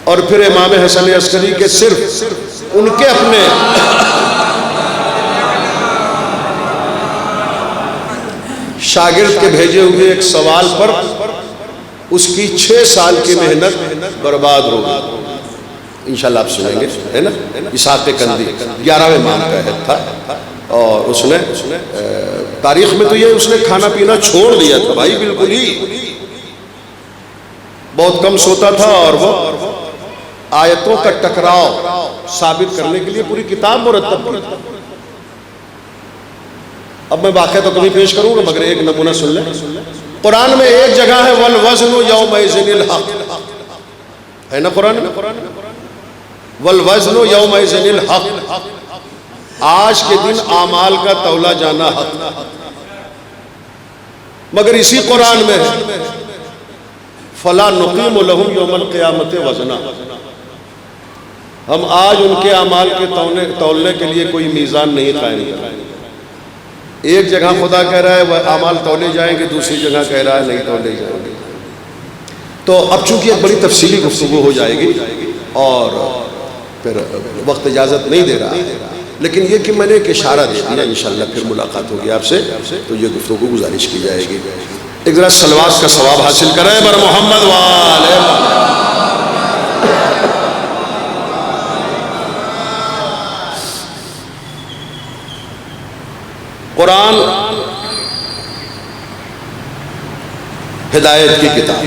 اور پھر امام حسن عسکری کے صرف ان کے اپنے شاگرد کے بھیجے ہوئے ایک سوال پر اس کی 6 سال کی محنت برباد ہو گئی. انشاءاللہ آپ سنیں گے، ہے نا. اسحاق کندی 11ویں امام کا عہد تھا، اور اس نے تاریخ میں تو یہ اس نے کھانا پینا چھوڑ دیا تھا بھائی، بالکل ہی بہت کم سوتا تھا، اور وہ آیتوں کا ٹکراؤ ثابت کرنے کے لیے پوری کتاب مرتب کی. اب میں واقعہ تو کبھی پیش کروں گا، مگر ایک نمونہ سن لیں. قرآن میں ایک جگہ ہے والوزن یومئذ الحق، ہے نا قرآن میں، والوزن یومئذ الحق، آج کے دن اعمال کا تولا جانا حق. مگر اسی قرآن میں ہے فلا نقیم لهم یوم القیامت وزنا، ہم آج ان کے اعمال کے تولنے کے لیے کوئی میزان نہیں قائم کر رہے. ایک جگہ خدا کہہ رہا ہے وہ اعمال تولے جائیں گے، دوسری جگہ کہہ رہا ہے نہیں تولے جائیں گے. تو اب چونکہ ایک بڑی تفصیلی گفتگو ہو جائے گی اور پھر وقت اجازت نہیں دے رہا، لیکن یہ کہ میں نے ایک اشارہ دے دیا، انشاءاللہ پھر ملاقات ہوگی آپ سے تو یہ گفتگو گزارش کی جائے گی. ایک ذرا صلوات کا ثواب حاصل کریں بر محمد وآلہ. قرآن ہدایت کی کتاب،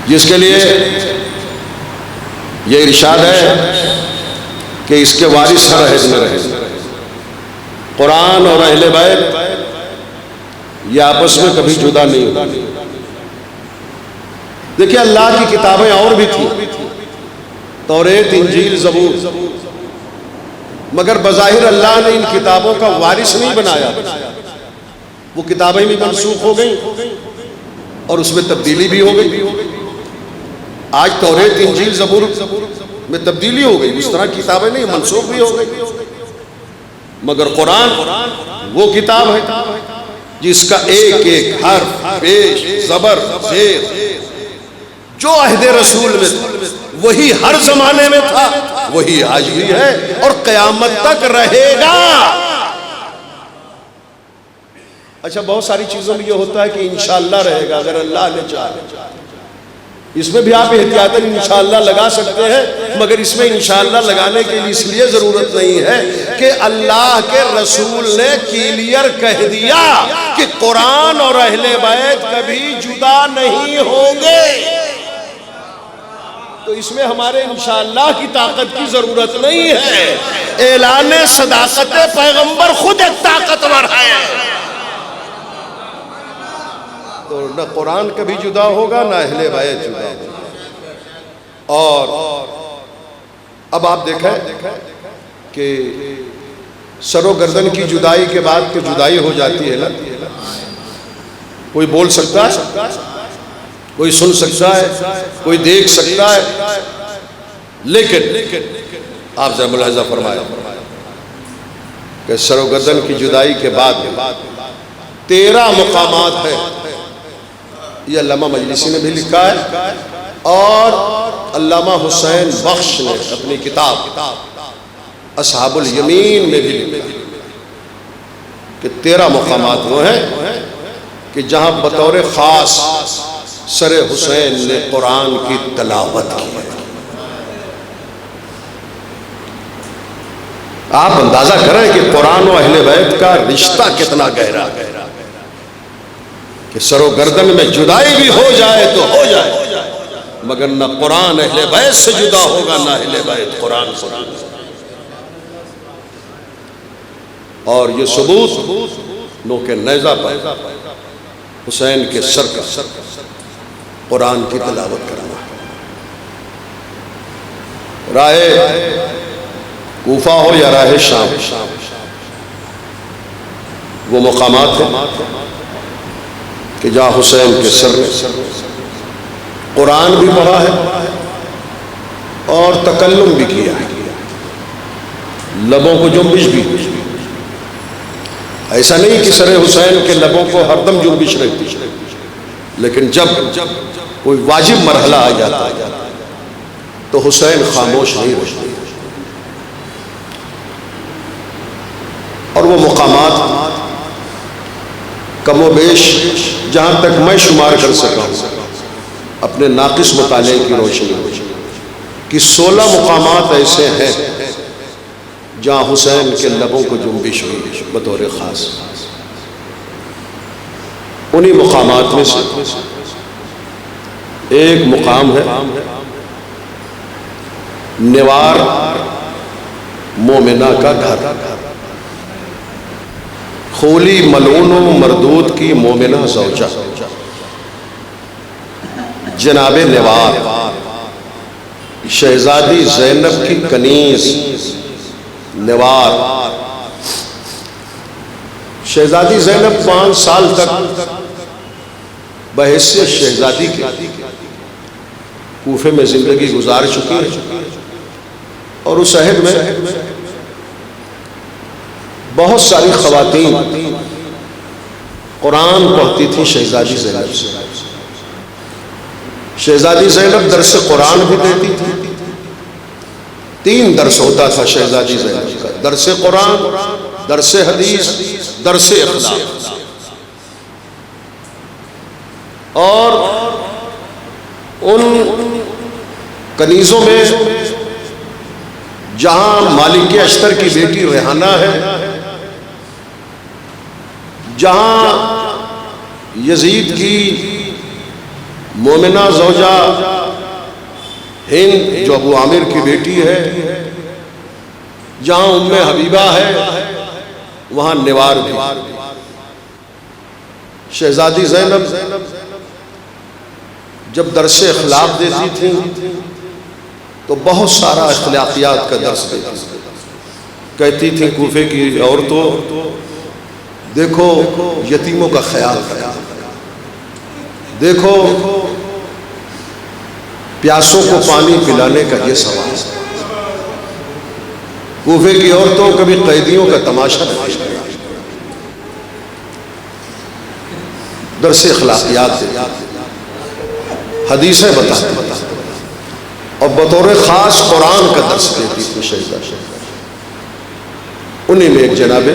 جس کے لیے یہ ارشاد ہے کہ اس کے وارث ہر عہد میں رہے. قرآن اور اہل بیت یہ آپس میں کبھی جدا نہیں ہوتے. دیکھیں اللہ کی کتابیں اور بھی تھیں، توریت، انجیل، زبور، مگر بظاہر اللہ نے ان کتابوں کا وارث نہیں بنایا. وہ کتابیں بھی منسوخ ہو گئیں اور اس میں تبدیلی بھی ہو گئی. آج توریت، انجیل، زبور میں تبدیلی ہو گئی، اس طرح کتابیں نہیں، منسوخ بھی ہو گئی. مگر قرآن وہ کتاب ہے جس کا ایک ایک حرف، پیش، زبر، زیر جو عہد رسول میں تھا وہی ہر زمانے میں تھا، وہی آج بھی ہے اور قیامت تک رہے گا. اچھا بہت ساری چیزوں میں یہ ہوتا ہے کہ انشاءاللہ رہے گا اگر اللہ نے چاہا. اس میں بھی آپ احتیاطاً انشاءاللہ لگا سکتے ہیں، مگر اس میں انشاءاللہ لگانے کے لیے اس لیے ضرورت نہیں ہے کہ اللہ کے رسول نے کلیئر کہہ دیا کہ قرآن اور اہل بیت کبھی جدا نہیں ہوں گے. تو اس میں ہمارے انشاءاللہ کی طاقت کی ضرورت نہیں ہے. اعلان صداقت پیغمبر خود ایک طاقتور ہے. نہ قرآن کبھی جدا ہوگا نہ اہل بیت جدا ہوگا۔ اور اب آپ دیکھیں کہ سر و گردن کی جدائی کے بعد تو جدائی ہو جاتی ہے نا، کوئی بول سکتا ہے، کوئی سن سکتا ہے، کوئی دیکھ سکتا ہے، لیکن آپ ذرا ملاحظہ فرمائیں کہ سر و گردن کی جدائی کے بعد 13 مقامات ہیں، یہ علامہ مجلسی نے بھی لکھا ہے اور علامہ حسین بخش نے اپنی کتاب اصحاب الیمین میں بھی لکھا کہ 13 مقامات وہ ہیں کہ جہاں بطور خاص سر حسین نے قرآن کی تلاوت کی۔ آپ اندازہ کریں کہ قرآن و اہل بیت کا رشتہ کتنا گہرا ہے کہ سر و گردن میں جدائی بھی ہو جائے تو ہو جائے، مگر نہ قرآن اہل بیت سے جدا ہوگا نہ اہل بیت قرآن سے۔ اور یہ ثبوت نو کے نیزہ پر حسین کے سر کا قرآن کی تلاوت کرنا ہے۔ راہ کوفہ ہو یا راہ شام، وہ مقامات ہیں کہ جہاں حسین کے سر نے قرآن بھی پڑھا ہے اور تکلم بھی کیا ہے، لبوں کو جنبش بھی۔ ایسا نہیں کہ سر حسین کے لبوں کو ہر دم جنبش رہتی، لیکن جب کوئی واجب مرحلہ آ جاتا تو حسین خاموش نہیں رہتے۔ اور وہ مقامات کم و بیش جہاں تک میں شمار کر سکا اپنے ناقص مطالعے کی روشنی کہ 16 مقامات ایسے ہیں جہاں حسین کے لبوں کو جنبش ہوئی بطور خاص۔ انہی مقامات میں سے ایک مقام ہے نوار مومنہ کا گھر، خولی ملعون و مردود کی مومنہ زوجہ جناب نوار، شہزادی زینب کی کنیز نوار۔ شہزادی زینب 5 سال تک بحیثیت شہزادی کے کوفے میں زندگی گزار چکی ہے، اور اس عہد میں بہت ساری خواتین قرآن پڑھتی تھیں شہزادی زینب سے۔ شہزادی زینب درس قرآن بھی دیتی تھی، 3 درس ہوتا تھا شہزادی زینب کا، درس قرآن، درس حدیث، درس اخلاق۔ اور ان کنیزوں میں جہاں مالک اشتر کی بیٹی ریحانہ ہے، جہاں یزید کی مومنہ زوجہ ہند جو ابو عامر کی بیٹی ہے، جہاں ام حبیبہ ہے، وہاں نوار بھی۔ شہزادی زینب جب درس اخلاق دیتی تھی تو بہت سارا اخلاقیات کا درس دیتی تھی۔ کہتی تھی کوفے کی عورتوں دیکھو یتیموں کا خیال کرو، دیکھو پیاسوں کو پانی پلانے کا یہ ثواب ہے۔ کوفے کی عورتوں کبھی قیدیوں کا تماشا نہیں کرتی، درس اخلاقیات دیتی، حدیثیں بتاتی، اور بطور خاص قرآن کا درس دیتی تھی شہزادی۔ انہی میں ایک جناب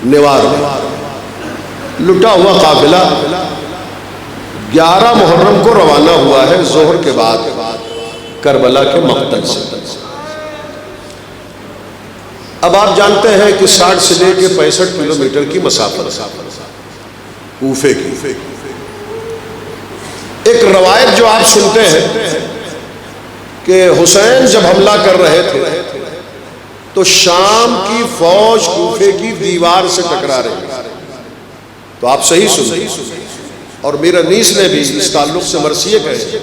نوار میں لٹا ہوا قافلہ 11 محرم کو روانہ ہوا ہے ظہر کے بعد کربلا کے مقتل سے۔ اب آپ جانتے ہیں کہ 60 سے لے کے 65 کلومیٹر کی مسافت کوفے کی۔ ایک روایت جو آپ سنتے ہیں کہ حسین جب حملہ کر رہے تھے تو شام کی فوج کوفے کی دیوار سے ٹکرا رہی، تو آپ صحیح سنیں. اور میر انیس نے بھی اس تعلق سے مرثیے کہے،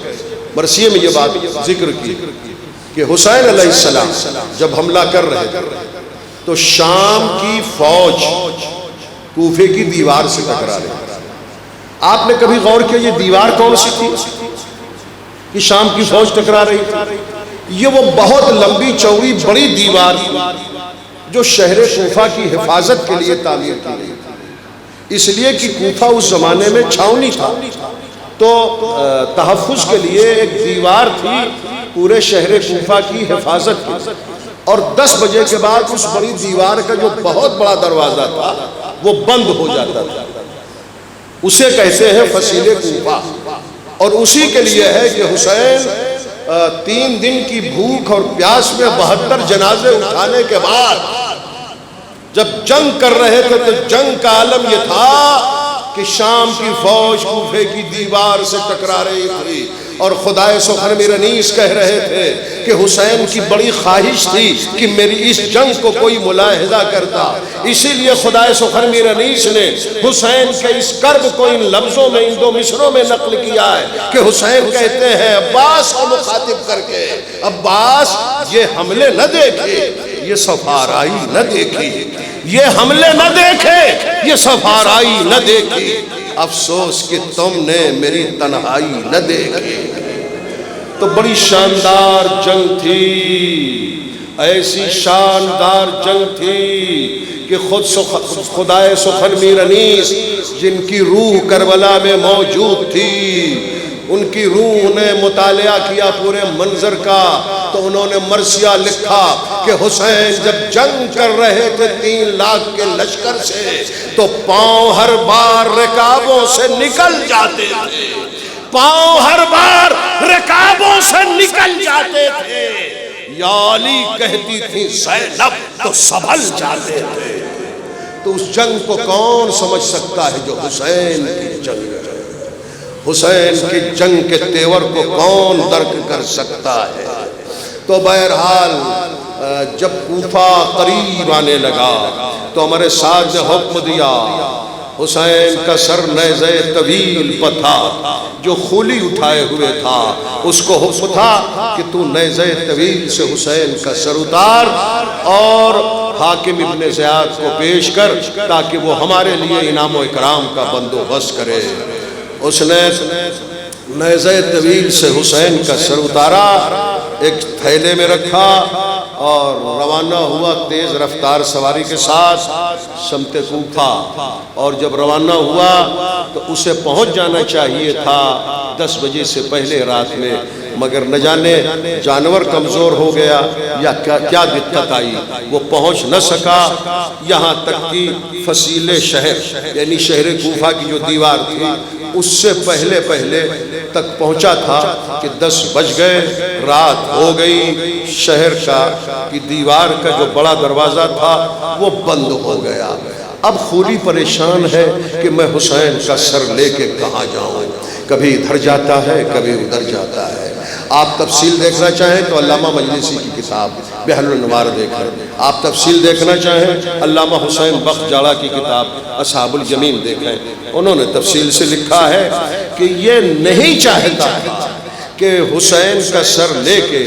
مرثیے میں یہ بات ذکر کی کہ حسین علیہ السلام جب حملہ کر رہے تھے تو شام کی فوج کوفے کی دیوار سے ٹکرا رہی تھی. آپ نے کبھی غور کیا یہ دیوار کون سی تھی کہ شام کی فوج ٹکرا رہی تھی؟ یہ وہ بہت لمبی چوڑی بڑی دیوار تھی جو شہر کوفہ کی حفاظت کے لیے تعمیر کی گئی تھی. اس لیے کہ کوفہ اس زمانے میں چھاونی تھا، تو تحفظ کے لیے ایک دیوار تھی پورے شہر کوفہ کی حفاظت کی. اور 10 بجے کے بعد اس بڑی دیوار کا جو بہت بڑا دروازہ تھا وہ بند ہو جاتا تھا. اسے کہتے ہیں فصیل کوفہ. اور اسی کے لیے ہے کہ حسین 3 دن کی بھوک اور پیاس میں 72 جنازے اٹھانے کے بعد جب جنگ کر رہے تھے تو جنگ کا عالم یہ تھا کہ شام کی فوج کوفے کی دیوار سے ٹکرا رہی تھی. اور خدائے سخن میر انیس کہہ رہے تھے کہ حسین کی بڑی خواہش تھی کہ میری اس جنگ کو کوئی ملاحظہ کرتا. اسی لیے خدائے سخن میر انیس نے حسین کے اس کرب کو ان لفظوں میں، ان 2 مصروں میں نقل کیا ہے کہ حسین کہتے ہیں عباس کو مخاطب کر کے، عباس یہ حملے نہ دیکھے، یہ سفارائی نہ دیکھی، یہ حملے نہ دیکھے، یہ سفارائی نہ دیکھی. افسوس کہ تم نے میری تنہائی نہ دیکھی. تو بڑی شاندار جنگ تھی، ایسی شاندار جنگ تھی کہ خدائے سخن میر انیس جن کی روح کربلا میں موجود تھی، ان کی روح نے مطالعہ کیا پورے منظر کا، تو انہوں نے مرثیہ لکھا کہ حسین جب جنگ کر رہے تھے 3 لاکھ کے لشکر سے تو پاؤں ہر بار رکابوں سے نکل جاتے تھے، پاؤں ہر بار رکابوں سے نکل جاتے تھے. یا علی کہتی تھی زینب تو سنبھل جاتے تھے. تو اس جنگ کو کون سمجھ سکتا ہے جو حسین کی جنگ ہے؟ حسین کی جنگ کے تیور کو کون درک کر سکتا ہے؟ تو بہرحال جب کوفہ قریب آنے لگا تو ہمارے ساتھ نے حکم دیا، حسین کا سر نیزہ طویل پر تھا جو خولی اٹھائے ہوئے تھا، اس کو حکم تھا کہ تو نیزہ طویل سے حسین کا سر اتار اور حاکم ابن زیاد کو پیش کر تاکہ وہ ہمارے لیے انعام و اکرام کا بندوبست کرے. اس نے نیزہ طویل سے حسین کا سر اتارا، ایک تھیلے میں رکھا اور روانہ ہوا تیز رفتار سواری کے ساتھ سمت کوفہ. اور جب روانہ ہوا تو اسے پہنچ جانا چاہیے تھا 10 بجے سے پہلے رات میں، مگر نہ جانے جانور کمزور ہو گیا یا کیا دقت آئی، وہ پہنچ نہ سکا. یہاں تک کہ فصیل شہر یعنی شہر کوفہ کی جو دیوار تھی اس سے پہلے تک پہنچا تھا کہ 10 بج گئے، رات ہو گئی. شہر کی دیوار کا جو بڑا دروازہ تھا وہ بند ہو گیا. اب خولی پریشان ہے کہ میں حسین کا سر لے کے کہاں جاؤں، کبھی ادھر جاتا ہے کبھی ادھر جاتا ہے. آپ تفصیل دیکھنا چاہیں تو علامہ مجلسی کی کتاب بحر الانوار دیکھیں. آپ تفصیل دیکھنا چاہیں علامہ حسین بخت جاڑا کی کتاب اصحاب الیمین دیکھیں. انہوں نے تفصیل سے لکھا ہے کہ یہ نہیں چاہتا کہ حسین کا سر لے کے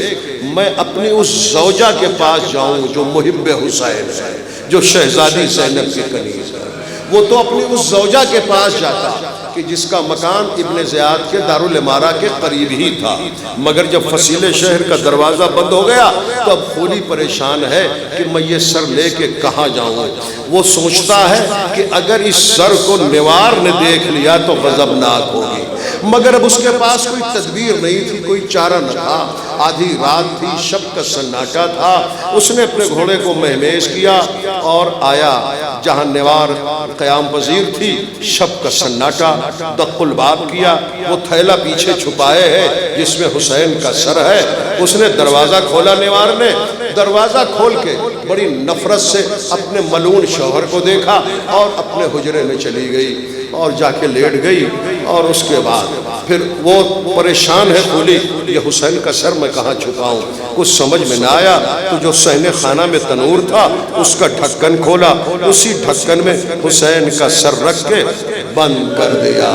میں اپنی اس زوجہ کے پاس جاؤں جو محب حسین ہے، جو شہزادی زینب کی کنیز ہے. وہ تو اپنی اس زوجہ کے پاس جاتا کہ جس کا مکان ابن زیاد کے دارالامارہ کے قریب ہی تھا، مگر جب فصیل شہر کا دروازہ بند ہو گیا تو اب خولی پریشان ہے کہ میں یہ سر لے کے کہاں جاؤں. وہ سوچتا ہے کہ اگر اس سر کو نوار نے دیکھ لیا تو غضبناک ہوگی، مگر اب اس کے پاس کوئی تدبیر نہیں تھی، کوئی چارہ نہ تھا. آدھی رات تھی، شب کا سناٹا تھا. اس نے اپنے گھوڑے کو مہمیز کیا اور آیا جہاں نوار قیام پذیر تھی. شب کا سناٹا، دق الباب کیا، وہ تھیلا پیچھے چھپائے ہے جس میں حسین کا سر ہے. اس نے دروازہ کھولا، نوار نے دروازہ کھول کے بڑی نفرت سے اپنے ملعون شوہر کو دیکھا اور اپنے حجرے میں چلی گئی اور جا کے لیٹ گئی. اور اس کے بعد پھر وہ پریشان ہے خولی، یہ حسین کا سر میں میں کہاں چھپاؤں؟ کچھ سمجھ میں نہ آیا تو جو صحن خانہ میں تنور تھا اس کا ڈھکن کھولا، اسی ڈھکن میں حسین کا سر رکھ کے بند کر دیا،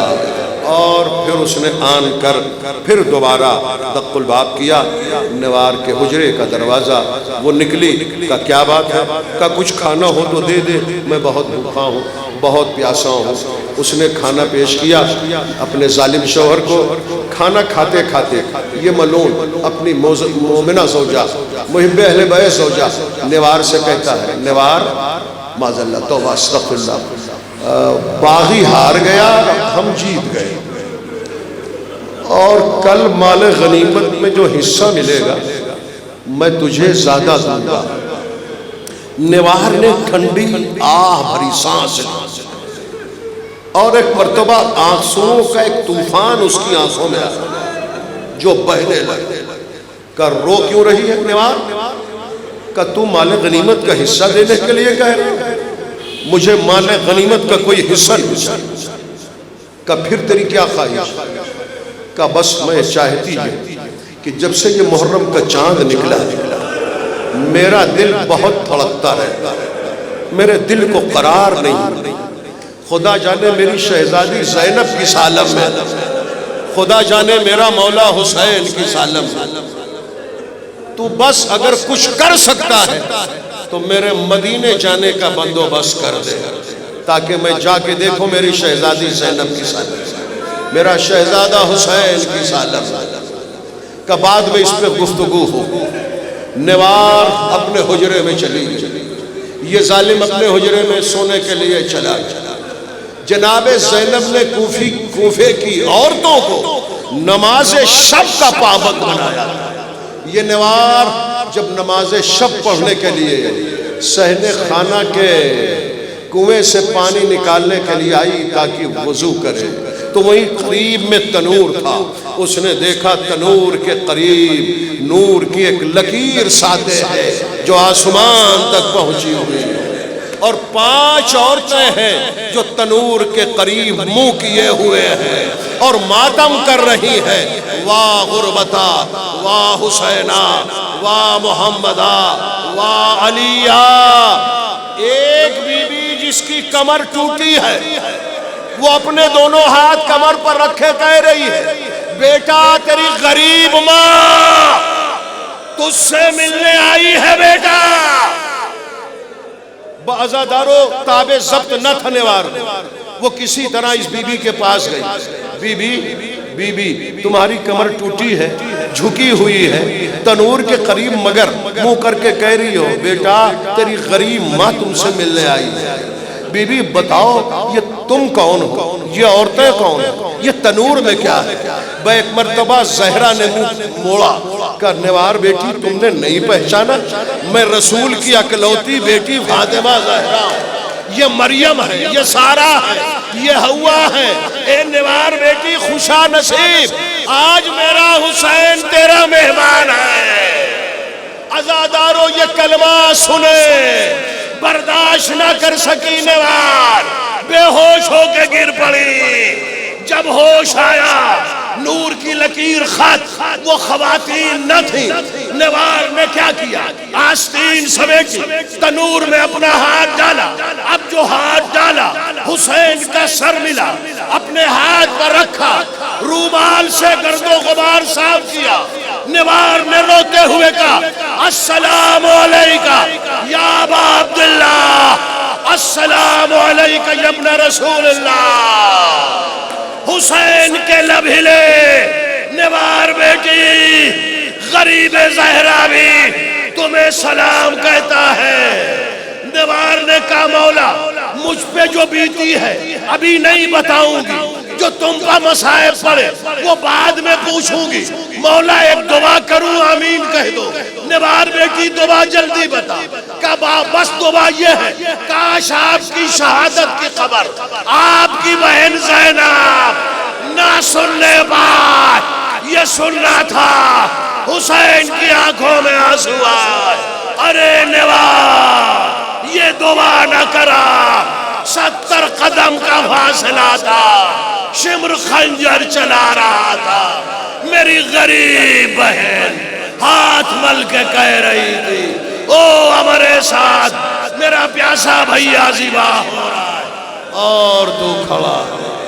اور پھر اس نے آن کر پھر دوبارہ دق الباب کیا، نوار کے حجرے کا دروازہ، وہ نکلی، کہا کیا بات ہے؟ کہا کچھ کھانا ہو تو دے دے، میں بہت بھوکا ہوں، بہت پیاسا ہوں۔ اس نے کھانا پیش کیا اپنے ظالم شوہر کو۔ کھانا کھاتے کھاتے یہ ملعون اپنی مومنہ زوجہ، محب اہل بیت زوجہ نوار سے کہتا ہے، نوار معاذ اللہ، توبہ استغفر اللہ، باغی ہار گیا، ہم جیت گئے، اور کل مال غنیمت میں جو حصہ ملے گا میں تجھے زیادہ دوں گا۔ نوار نے ٹھنڈی آہ بھری سانس لی، اور ایک مرتبہ آنسوؤں کا ایک طوفان اس کی آنکھوں میں آیا جو بہنے لگے۔ کہ رو کیوں رہی ہے نوار؟ کہ تو مال غنیمت کا حصہ دینے کے لیے کہہ رہا ہے؟ مجھے مال غنیمت کا کوئی حصہ نہیں چاہیے۔ کہ پھر تیری کیا خواہش؟ کہ بس میں چاہتی ہے کہ جب سے یہ محرم کا چاند نکلا میرا دل بہت دھڑکتا رہتا ہے، میرے دل کو قرار نہیں، خدا جانے میری شہزادی زینب کس عالم میں، خدا جانے میرا مولا حسین کس عالم میں، تو بس اگر کچھ کر سکتا ہے تو میرے مدینے جانے کا بندوبست کر دے تاکہ میں جا کے دیکھوں میری شہزادی زینب کس عالم میں، میرا شہزادہ حسین کس عالم میں۔ کہ بعد میں اس پہ گفتگو ہو۔ نوار اپنے حجرے میں چلی گئی، یہ ظالم اپنے حجرے میں سونے کے لیے چلا گیا۔ جناب زینب نے کوفے کی عورتوں کو نماز شب کا پابند بنایا۔ یہ نوار جب نماز شب پڑھنے کے لیے صحن خانہ کے کنویں سے پانی نکالنے کے لیے آئی تاکہ وضو کرے، تو وہیں قریب میں تنور تھا۔ اس نے دیکھا تنور کے قریب نور کی ایک لکیر ساتے ہے جو آسمان تک پہنچی ہوئی، اور 5 عورتیں ہیں جو تنور کے قریب منہ کیے ہوئے ہیں اور ماتم کر رہی ہیں، واہ غربتا، واہ حسینہ، واہ محمدہ، واہ علیہ۔ ایک بی بی جس کی کمر ٹوٹی ہے وہ اپنے دونوں ہاتھ کمر پر رکھے کہہ رہی ہے، بیٹا تیری غریب ماں تجھ سے ملنے آئی ہے بیٹا۔ عزادارو تابع ضبط نہ تھا نوار، وہ کسی طرح اس بی بی کے پاس گئی۔ بی بی تمہاری کمر ٹوٹی ہے، جھکی ہوئی ہے، تنور کے قریب مگر منہ کر کے کہہ رہی ہو بیٹا تیری غریب ماں تم سے ملنے آئی ہے۔ بی بی بتاؤ یہ تم کون ہو، یہ عورتیں کون ہیں، یہ تنور میں کیا ہے؟ ایک مرتبہ زہرا نے منہ موڑا، کہ نوار بیٹی تم نے نہیں پہچانا؟ میں رسول کی اکلوتی بیٹی فاطمہ زہرا ہوں، یہ مریم ہے، یہ سارہ ہے، یہ حوا ہے۔ اے نوار بیٹی خوشا نصیب، آج میرا حسین تیرا مہمان ہے۔ عزادارو یہ کلمہ سنے، برداشت نہ کر سکی نوار، بے ہوش ہو کے گر پڑی۔ جب ہوش آیا نور کی لکیر خط، وہ خواتین نہ تھیں۔ نوار نے کیا کیا؟ آستین سمیٹی، تنور میں اپنا ہاتھ ڈالا، اب جو ہاتھ ڈالا حسین کا سر ملا، اپنے ہاتھ پر رکھا، رومال سے گرد و غبار صاف کیا۔ نوار نے روتے ہوئے کہا السلام علیکہ یا ابا عبداللہ، السلام علیکہ یا ابن رسول اللہ۔ حسین کے لب ہلے، نوار بیٹی غریب زہرا بھی تمہیں سلام کہتا ہے۔ نوار نے کہا مولا مجھ پہ جو بیتی ہے ابھی نہیں بتاؤں گی، جو تم کا مصائب پڑے وہ بعد میں پوچھوں گی، مولا ایک دعا کروں آمین کہہ دو۔ نوار بیٹی دعا جلدی بتا۔ کہا بس دعا یہ ہے کاش آپ کی شہادت کی خبر آپ کی بہن زینب نہ سننے بات، یہ سننا تھا۔ حسین کی آنکھوں میں آنسو آئے، ارے نوار یہ دعا نہ کرا، 70 قدم کا فاصلہ تھا، شمر خنجر چلا رہا تھا، میری غریب بہن ہاتھ مل کے کہہ رہی تھی او ہمارے ساتھ میرا پیاسا بھیا ذبح ہو رہا ہے اور تو کھڑا ہے۔